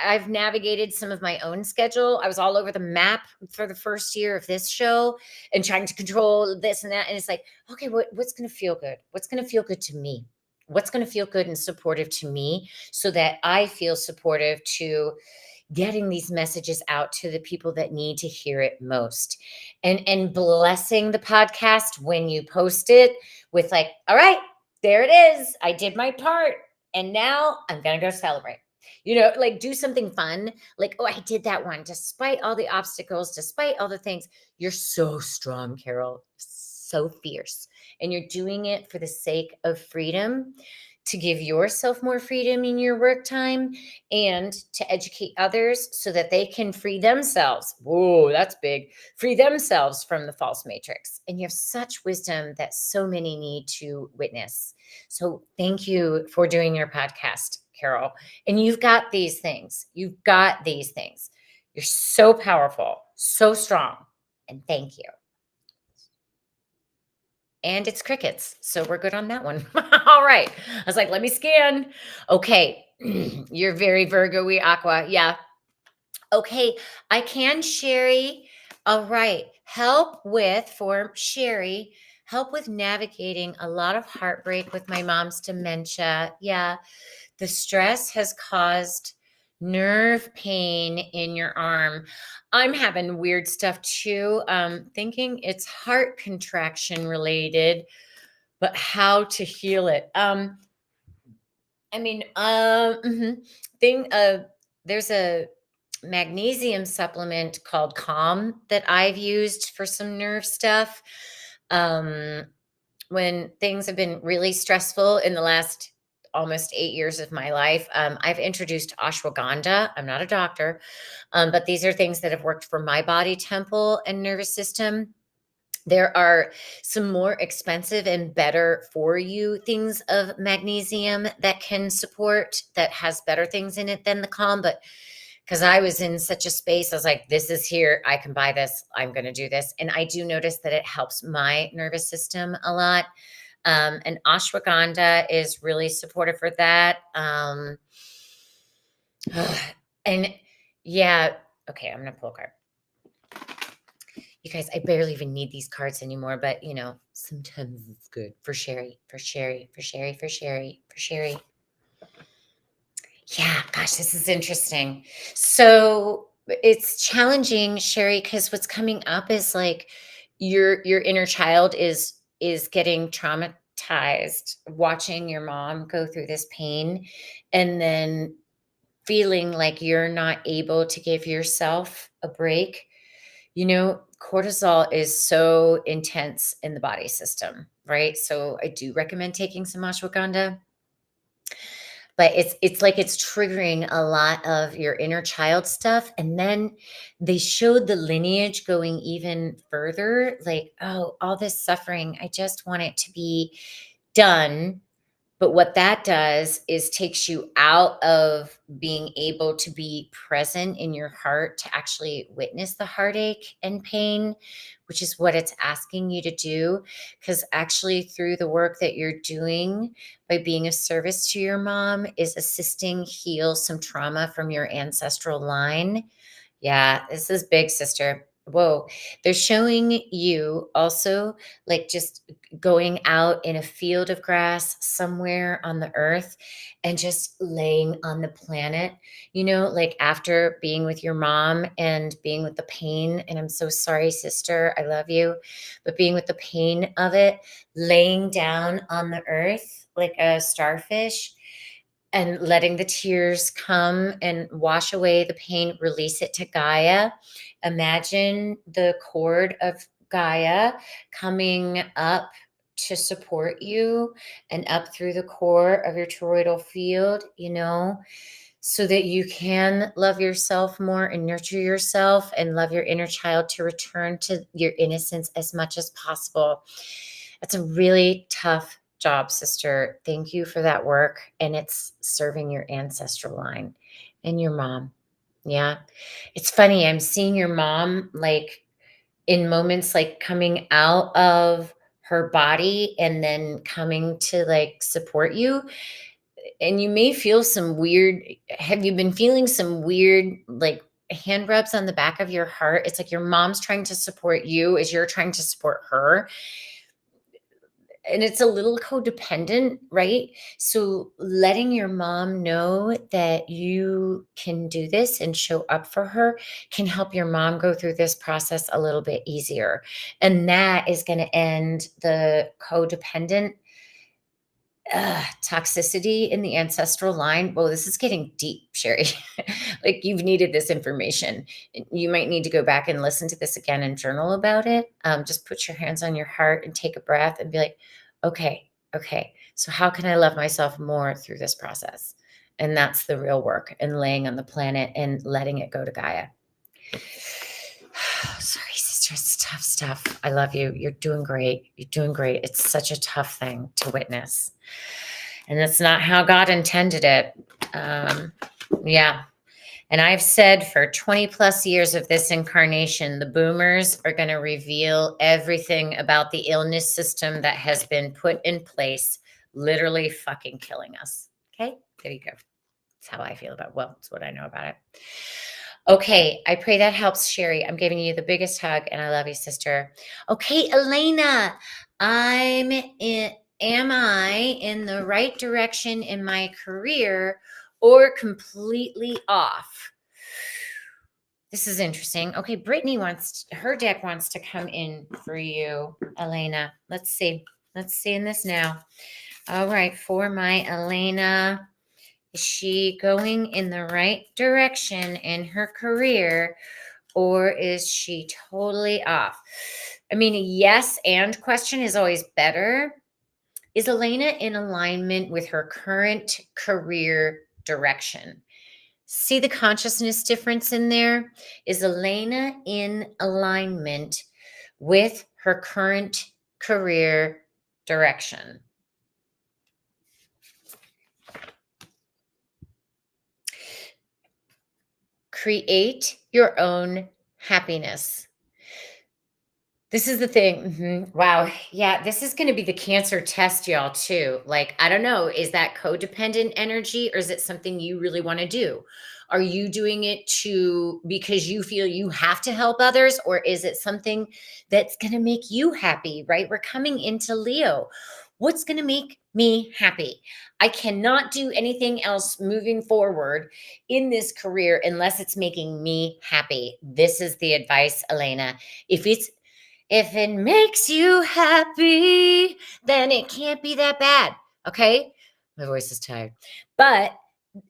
I've navigated some of my own schedule. I was all over the map for the first year of this show and trying to control this and that. And it's like, okay, what's going to feel good? What's going to feel good to me? What's going to feel good and supportive to me so that I feel supportive to getting these messages out to the people that need to hear it most, and blessing the podcast when you post it with like, all right, there it is, I did my part, and now I'm gonna go celebrate. Like, do something fun, like, oh, I did that one despite all the obstacles, despite all the things. You're so strong, Carol, so fierce, and you're doing it for the sake of freedom, to give yourself more freedom in your work time and to educate others so that they can free themselves. Whoa, that's big. Free themselves from the false matrix. And you have such wisdom that so many need to witness. So thank you for doing your podcast, Carol. And you've got these things. You've got these things. You're so powerful, so strong. And thank you. And it's crickets. So we're good on that one. All right. I was like, let me scan. Okay. You're very Virgo-y Aqua. Yeah. Okay. I can, Sherry. All right. For Sherry, help with navigating a lot of heartbreak with my mom's dementia. Yeah. The stress has caused nerve pain in your arm. I'm having weird stuff too. Thinking it's heart contraction related, but how to heal it. I mean, thing. There's a magnesium supplement called Calm that I've used for some nerve stuff. Um, when things have been really stressful in the last almost 8 years of my life, I've introduced ashwagandha. I'm not a doctor, but these are things that have worked for my body, temple, and nervous system. There are some more expensive and better for you things of magnesium that can support, that has better things in it than the Calm. But because I was in such a space, I was like, this is here. I can buy this. I'm going to do this. And I do notice that it helps my nervous system a lot. And ashwagandha is really supportive for that. And yeah, okay, I'm going to pull a card. You guys, I barely even need these cards anymore, but sometimes it's good for Sherry, for Sherry, for Sherry, for Sherry, for Sherry. Yeah, gosh, this is interesting. So it's challenging, Sherry, because what's coming up is like your inner child is getting traumatized, watching your mom go through this pain, and then feeling like you're not able to give yourself a break. Cortisol is so intense in the body system, right? So I do recommend taking some ashwagandha, but it's like it's triggering a lot of your inner child stuff. And then they showed the lineage going even further, like, oh, all this suffering, I just want it to be done. But what that does is takes you out of being able to be present in your heart to actually witness the heartache and pain, which is what it's asking you to do. Because actually, through the work that you're doing by being of service to your mom, is assisting heal some trauma from your ancestral line. Yeah, this is big, sister. Whoa. They're showing you also like just going out in a field of grass somewhere on the earth and just laying on the planet, like after being with your mom and being with the pain. And I'm so sorry, sister. I love you. But being with the pain of it, laying down on the earth like a starfish and letting the tears come and wash away the pain, release it to Gaia. Imagine the cord of Gaia coming up to support you and up through the core of your toroidal field, so that you can love yourself more and nurture yourself and love your inner child to return to your innocence as much as possible. It's a really tough job, sister. Thank you for that work. And it's serving your ancestral line and your mom. Yeah. It's funny. I'm seeing your mom like in moments like coming out of her body and then coming to like support you. and you may feel some weird, have you been feeling some weird, like, hand rubs on the back of your heart? It's like your mom's trying to support you as you're trying to support her. And it's a little codependent, right? So letting your mom know that you can do this and show up for her can help your mom go through this process a little bit easier. And that is going to end the codependent toxicity in the ancestral line. Whoa, this is getting deep, Sherry. Like, you've needed this information. You might need to go back and listen to this again and journal about it. Just put your hands on your heart and take a breath and be like, okay. So how can I love myself more through this process? And that's the real work, and laying on the planet and letting it go to Gaia. Sorry, sister, it's tough stuff. I love you. You're doing great. You're doing great. It's such a tough thing to witness. And that's not how God intended it. Yeah. And I've said for 20 plus years of this incarnation, the boomers are going to reveal everything about the illness system that has been put in place, literally fucking killing us. Okay, there you go. That's how I feel about, well, that's what I know about it. Okay, I pray that helps, Sherry. I'm giving you the biggest hug, and I love you, sister. Okay, Elena, am I in the right direction in my career or completely off? This is interesting. Okay, Brittany her deck wants to come in for you, Elena. Let's see. Let's see in this now. All right, for my Elena, is she going in the right direction in her career, or is she totally off? I mean, a yes and question is always better. Is Elena in alignment with her current career direction? See the consciousness difference in there? Is Elena in alignment with her current career direction? Create your own happiness. This is the thing. Wow. Yeah, this is going to be the Cancer test, y'all, too. Like, I don't know, is that codependent energy, or is it something you really want to do? Are you doing it because you feel you have to help others, or is it something that's going to make you happy, right? We're coming into Leo. What's going to make me happy? I cannot do anything else moving forward in this career unless it's making me happy. This is the advice, Elena. If it makes you happy, then it can't be that bad. Okay. My voice is tired, but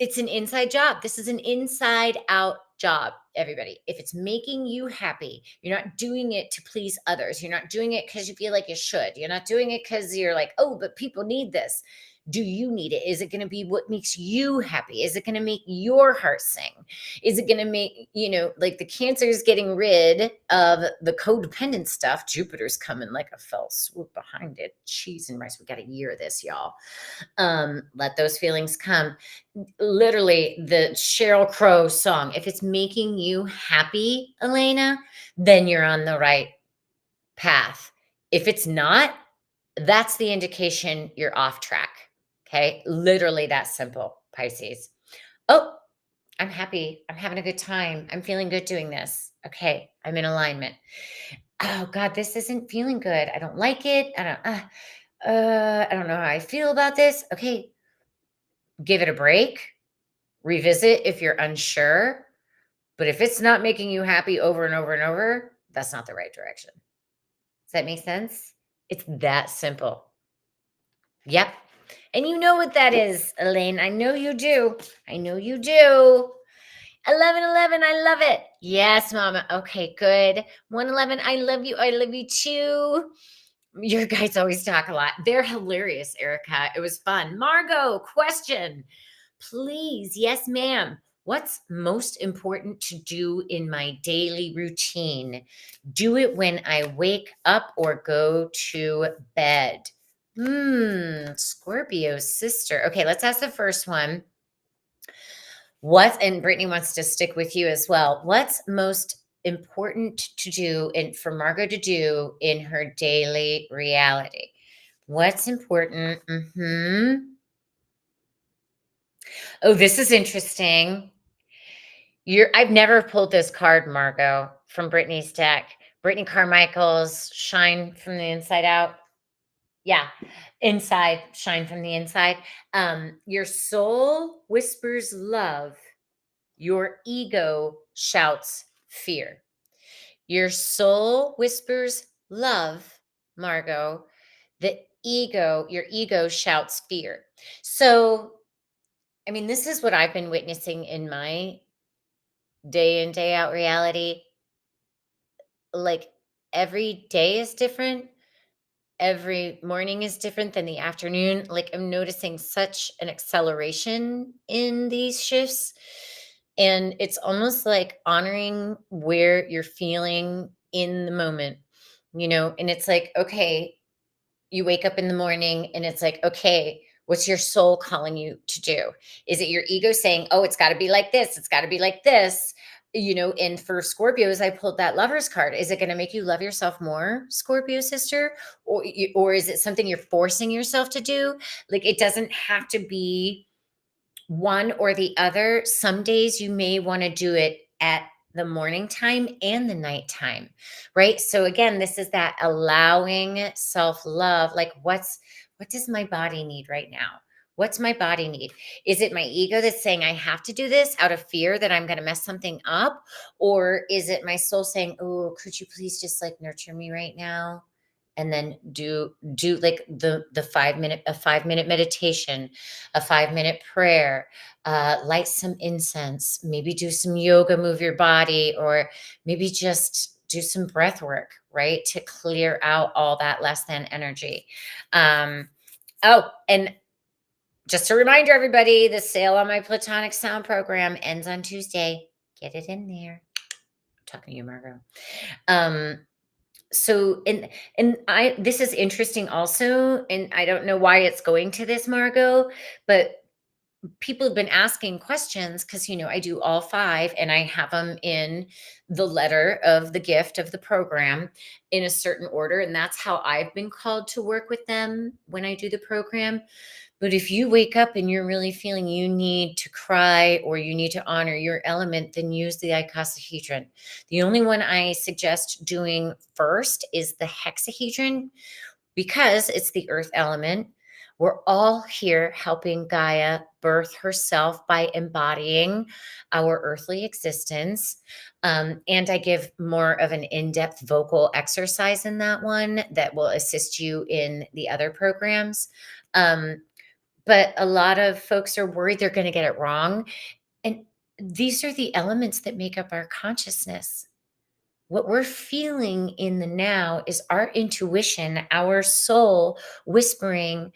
it's an inside job. This is an inside out job, everybody. If it's making you happy, you're not doing it to please others. You're not doing it because you feel like you should. You're not doing it because you're like, oh, but people need this. Do you need it? Is it going to be what makes you happy? Is it going to make your heart sing? Is it going to make, like, the Cancer is getting rid of the codependent stuff. Jupiter's coming like a fell swoop behind it. Cheese and rice. We got a year of this, y'all. Let those feelings come. Literally, the Sheryl Crow song. If it's making you happy, Elena, then you're on the right path. If it's not, that's the indication you're off track. Okay. Literally that simple, Pisces. Oh, I'm happy. I'm having a good time. I'm feeling good doing this. Okay. I'm in alignment. Oh God, this isn't feeling good. I don't like it. I don't know how I feel about this. Okay. Give it a break. Revisit if you're unsure. But if it's not making you happy over and over and over, that's not the right direction. Does that make sense? It's that simple. Yep. And you know what that is, Elaine. I know you do. I know you do. 1111, I love it. Yes, Mama. Okay, good. 111, I love you. I love you too. Your guys always talk a lot. They're hilarious, Erica. It was fun. Margot, question. Please. Yes, ma'am. What's most important to do in my daily routine? Do it when I wake up or go to bed. Scorpio sister. Okay, let's ask the first one. And Brittany wants to stick with you as well. What's most important to do and for Margot to do in her daily reality? What's important? Oh, this is interesting. I've never pulled this card, Margot, from Brittany's deck. Brittany Carmichael's Shine from the Inside Out. Yeah. Inside, shine from the inside. Your soul whispers love. Your ego shouts fear. Your soul whispers love, Margot. Your ego shouts fear. So, I mean, this is what I've been witnessing in my day in, day out reality. Like every day is different. Every morning is different than the afternoon. Like I'm noticing such an acceleration in these shifts. And it's almost like honoring where you're feeling in the moment, and it's like, okay, you wake up in the morning and it's like, okay, what's your soul calling you to do? Is it your ego saying, oh, it's got to be like this? It's got to be like this. And for Scorpios, I pulled that lover's card. Is it going to make you love yourself more, Scorpio sister? Or is it something you're forcing yourself to do? Like it doesn't have to be one or the other. Some days you may want to do it at the morning time and the nighttime, right? So again, this is that allowing self-love. Like what does my body need right now? What's my body need? Is it my ego that's saying I have to do this out of fear that I'm going to mess something up? Or is it my soul saying, oh, could you please just like nurture me right now? And then do like the 5 minute, a 5 minute meditation, a 5 minute prayer, light some incense, maybe do some yoga, move your body, or maybe just do some breath work, right? To clear out all that less than energy. Oh, and just a reminder, everybody, the sale on my Platonic Sound program ends on Tuesday. Get it in there. I'm talking to you, Margot. So and I this is interesting also, and I don't know why it's going to this, Margot, but people have been asking questions because I do all five and I have them in the letter of the gift of the program in a certain order, and that's how I've been called to work with them when I do the program. But if you wake up and you're really feeling you need to cry or you need to honor your element, then use the icosahedron. The only one I suggest doing first is the hexahedron because it's the earth element. We're all here helping Gaia birth herself by embodying our earthly existence. And I give more of an in depth vocal exercise in that one that will assist you in the other programs. But a lot of folks are worried they're going to get it wrong. And these are the elements that make up our consciousness. What we're feeling in the now is our intuition, our soul whispering,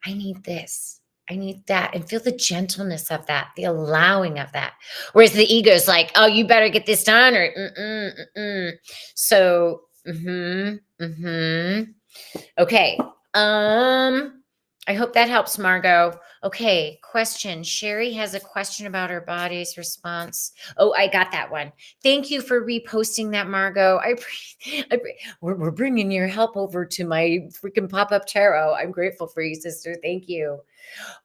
I need this, I need that, and feel the gentleness of that, the allowing of that. Whereas the ego is like, oh, you better get this done, or mm-mm, mm-mm. So, okay. I hope that helps, Margot. Okay, question. Sherry has a question about her body's response. Oh, I got that one. Thank you for reposting that, Margot. We're bringing your help over to my freaking pop-up tarot. I'm grateful for you, sister. Thank you.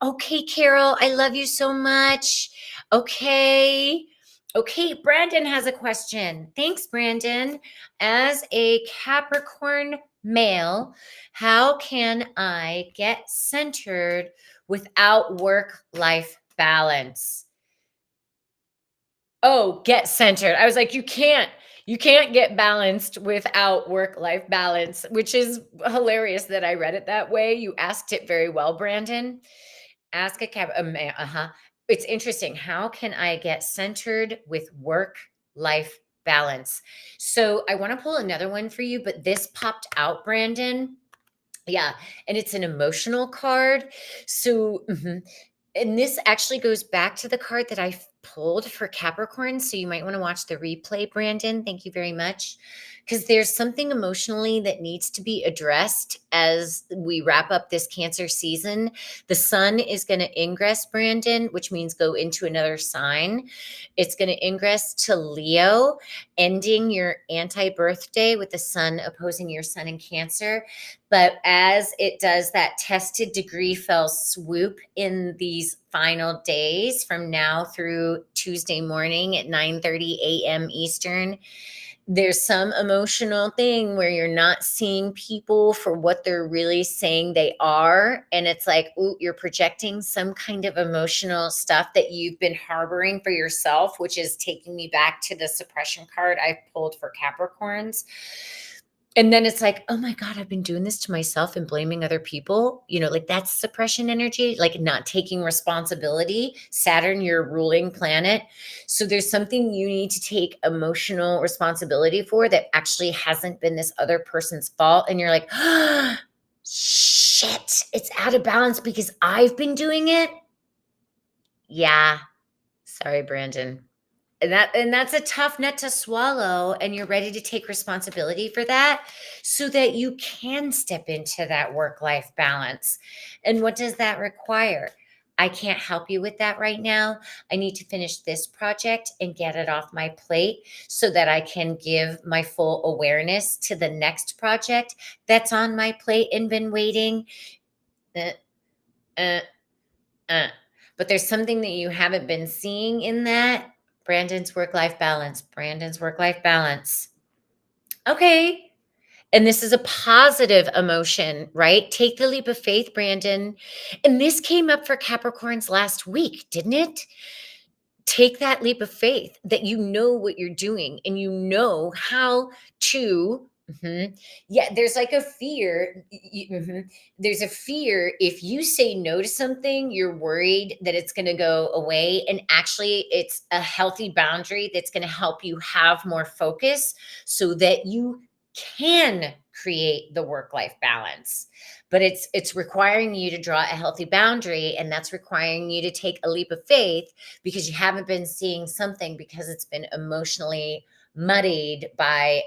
Okay, Carol, I love you so much. Okay. Okay, Brandon has a question. Thanks, Brandon. As a Capricorn male, how can I get centered without work-life balance? Oh, get centered. I was like, you can't get balanced without work-life balance, which is hilarious that I read it that way. You asked it very well, Brandon. Ask a cab. It's interesting. How can I get centered with work-life balance? So I want to pull another one for you, but this popped out, Brandon. Yeah, and it's an emotional card. So, and this actually goes back to the card that I pulled for Capricorn. So you might want to watch the replay, Brandon. Thank you very much. because there's something emotionally that needs to be addressed as we wrap up this Cancer season. The sun is going to ingress, Brandon, which means go into another sign. It's going to ingress to Leo, ending your anti-birthday with the sun opposing your sun in Cancer. But as it does that tested degree fell swoop in these final days from now through Tuesday morning at 9:30 a.m. Eastern, there's some emotional thing where you're not seeing people for what they're really saying they are. And it's like, ooh, you're projecting some kind of emotional stuff that you've been harboring for yourself, which is taking me back to the suppression card I pulled for Capricorns. And then it's like, oh my God, I've been doing this to myself and blaming other people. Like that's suppression energy, like not taking responsibility. Saturn, your ruling planet. So there's something you need to take emotional responsibility for that actually hasn't been this other person's fault. And you're like, oh, shit, it's out of balance because I've been doing it. Yeah. Sorry, Brandon. And that's a tough nut to swallow, and you're ready to take responsibility for that so that you can step into that work-life balance. And what does that require? I can't help you with that right now. I need to finish this project and get it off my plate so that I can give my full awareness to the next project that's on my plate and been waiting. Uh, uh, uh. But there's something that you haven't been seeing in that. Brandon's work-life balance. Brandon's work-life balance. Okay. And this is a positive emotion, right? Take the leap of faith, Brandon. And this came up for Capricorns last week, didn't it? Take that leap of faith that you know what you're doing and you know how to. Yeah, there's like a fear. There's a fear if you say no to something, you're worried that it's going to go away. And actually, it's a healthy boundary that's going to help you have more focus so that you can create the work-life balance. But it's requiring you to draw a healthy boundary, and that's requiring you to take a leap of faith because you haven't been seeing something because it's been emotionally muddied by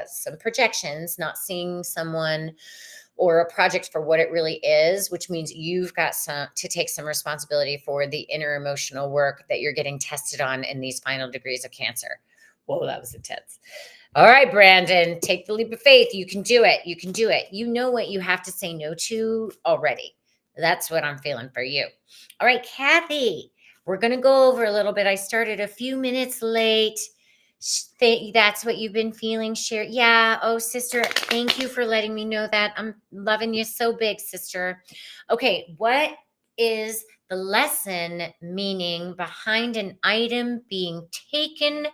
some projections, not seeing someone or a project for what it really is, which means you've got to take some responsibility for the inner emotional work that you're getting tested on in these final degrees of Cancer. Whoa, that was intense. All right, Brandon, take the leap of faith. You can do it. You can do it. You know what you have to say no to already. That's what I'm feeling for you. All right, Kathy, we're going to go over a little bit. I started a few minutes late. That's what you've been feeling. Share. Yeah. Oh, sister, thank you for letting me know that. I'm loving you so big, sister. Okay. What is the lesson meaning behind an item being taken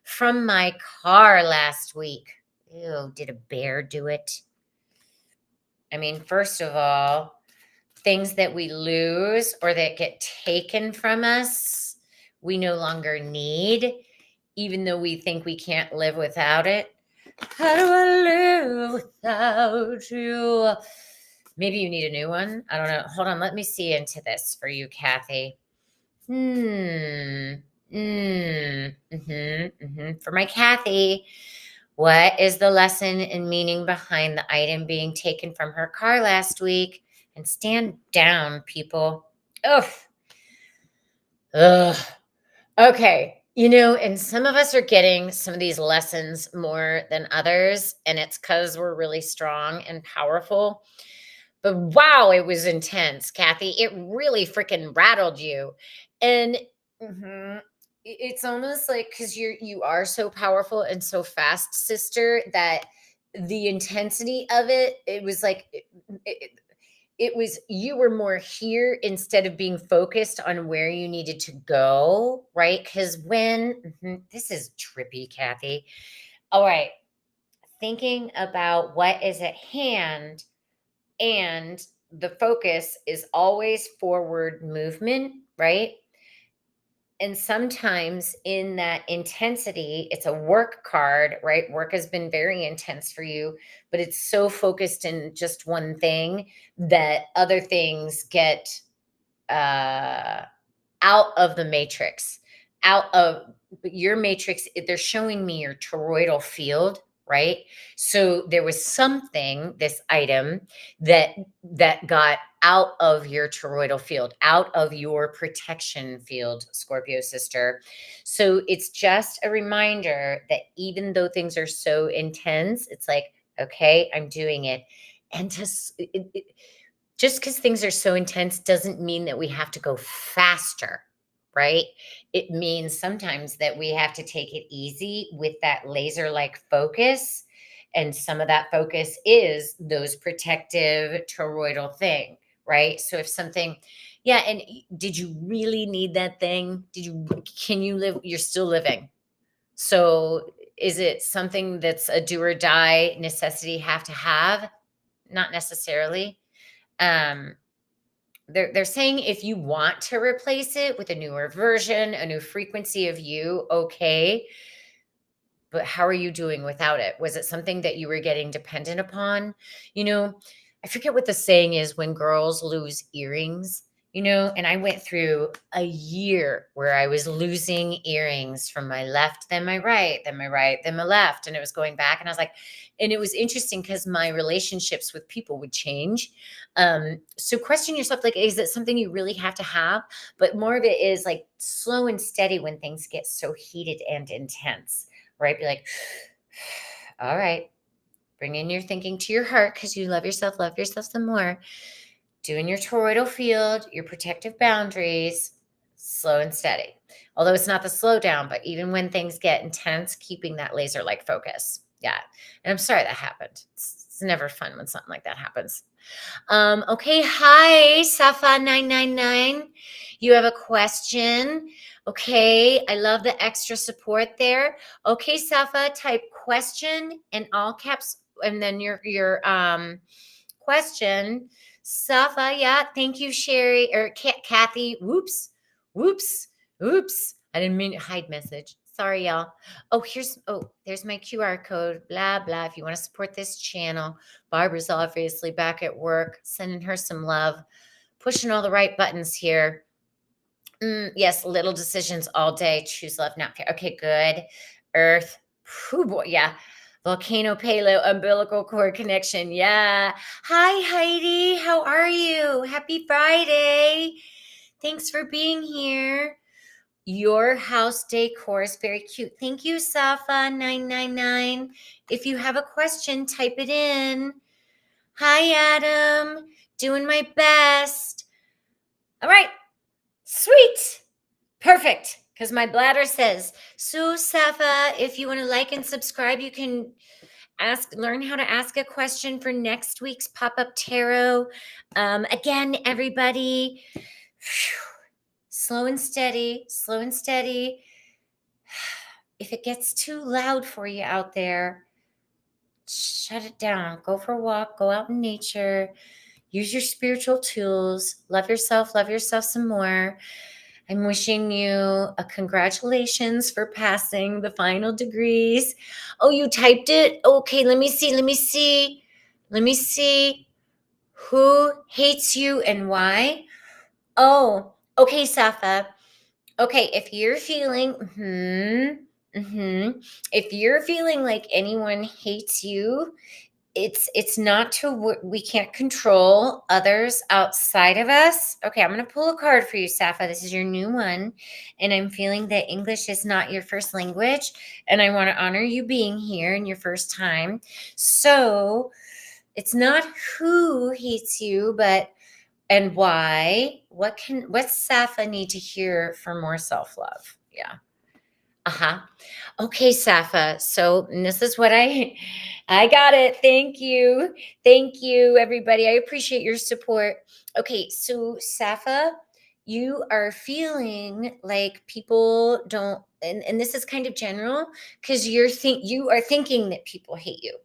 from my car last week? Ew, did a bear do it? I mean, first of all, things that we lose or that get taken from us, we no longer need, even though we think we can't live without it. How do I live without you? Maybe you need a new one. I don't know. Hold on. Let me see into this for you, Kathy. For my Kathy, what is the lesson and meaning behind the item being taken from her car last week? And stand down, people. Ugh. Ugh. Okay. And some of us are getting some of these lessons more than others, and it's because we're really strong and powerful. But wow, it was intense, Kathy. It really freaking rattled you. And it's almost like because you are so powerful and so fast, sister, that the intensity of it was like it was you were more here instead of being focused on where you needed to go, right? Because this is trippy, Kathy. All right, thinking about what is at hand, and the focus is always forward movement, right? And sometimes in that intensity, it's a work card, right? Work has been very intense for you, but it's so focused in just one thing that other things get uh, out of the matrix, out of your matrix. They're showing me your toroidal field. right? So there was something, this item that got out of your toroidal field, out of your protection field, Scorpio sister. So it's just a reminder that even though things are so intense, it's like, okay, I'm doing it. And just because things are so intense doesn't mean that we have to go faster, right? It means sometimes that we have to take it easy with that laser like focus. And some of that focus is those protective toroidal thing, right? So if something, yeah, and did you really need that thing? Can you live? You're still living. So is it something that's a do or die necessity, have to have? Not necessarily. Um, they're saying if you want to replace it with a newer version, a new frequency of you, okay. But how are you doing without it? Was it something that you were getting dependent upon? You know, I forget what the saying is when girls lose earrings, and I went through a year where I was losing earrings from my left, then my right, then my right, then my left. And it was going back. And I was like, and it was interesting because my relationships with people would change. So question yourself, like, is it something you really have to have? But more of it is like slow and steady when things get so heated and intense, right? Be like, all right, bring in your thinking to your heart because you love yourself some more. Doing your toroidal field, your protective boundaries, slow and steady. Although it's not the slow down, but even when things get intense, keeping that laser like focus. Yeah. And I'm sorry that happened. It's never fun when something like that happens. Okay. Hi, Safa999. You have a question. Okay. I love the extra support there. Okay, Safa, type question in all caps and then your question. Safa, yeah. Thank you, Sherry or Kathy. Whoops. Whoops. Oops. I didn't mean to hide message. Sorry, y'all. There's my QR code. Blah blah. If you want to support this channel, Barbara's obviously back at work, sending her some love, pushing all the right buttons here. Yes, little decisions all day. Choose love, not fear. Okay, good. Earth. Whew, boy, yeah. Volcano Palo, umbilical cord connection. Yeah. Hi, Heidi. How are you? Happy Friday. Thanks for being here. Your house decor is very cute. Thank you, Safa999. If you have a question, type it in. Hi, Adam. Doing my best. All right. Sweet. Perfect. Because my bladder says, so Safa, if you want to like and subscribe, you can learn how to ask a question for next week's pop-up tarot. Again, everybody, slow and steady, slow and steady. If it gets too loud for you out there, shut it down. Go for a walk, go out in nature, use your spiritual tools, love yourself some more. I'm wishing you a congratulations for passing the final degrees. Oh, you typed it? Okay, let me see. Who hates you and why? Oh, okay, Safa. Okay, if you're feeling, if you're feeling like anyone hates you, it's not we can't control others outside of us. Okay, I'm going to pull a card for you, Safa. This is your new one, and I'm feeling that English is not your first language, and I want to honor you being here in your first time. So it's not who hates you, but and why. What's Safa need to hear for more self-love? Yeah. Uh-huh. Okay, Safa. So this is what I got it. Thank you. Thank you, everybody. I appreciate your support. Okay, so Safa, you are feeling like people don't, and this is kind of general because you are thinking that people hate you.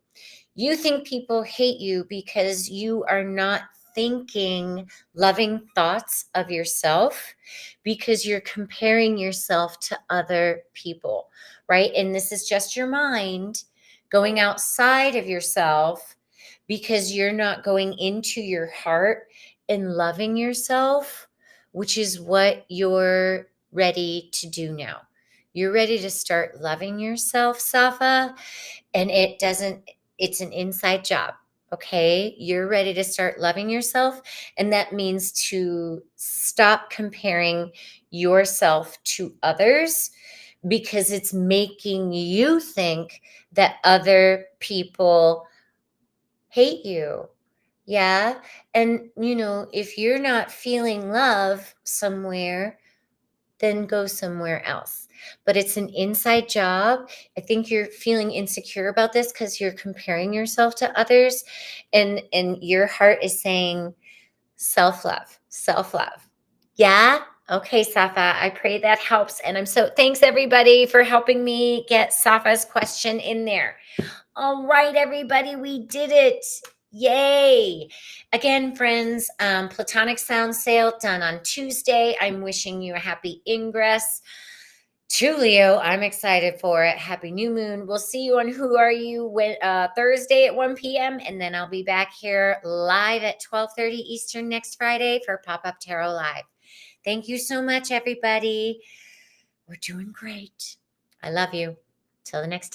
You think people hate you because you are not thinking loving thoughts of yourself because you're comparing yourself to other people, right? And this is just your mind going outside of yourself because you're not going into your heart and loving yourself, which is what you're ready to do now. You're ready to start loving yourself, Safa. And it's an inside job. Okay. You're ready to start loving yourself. And that means to stop comparing yourself to others because it's making you think that other people hate you. Yeah. And, if you're not feeling love somewhere, then go somewhere else. But it's an inside job. I think you're feeling insecure about this because you're comparing yourself to others. And your heart is saying self-love, self-love. Yeah. Okay, Safa. I pray that helps. And thanks everybody for helping me get Safa's question in there. All right, everybody, we did it. Yay. Again, friends, Platonic Sound sale done on Tuesday. I'm wishing you a happy ingress to Leo. I'm excited for it. Happy new moon. We'll see you on Who Are You Thursday at 1 p.m. And then I'll be back here live at 12:30 Eastern next Friday for Pop-Up Tarot Live. Thank you so much, everybody. We're doing great. I love you. Till the next time.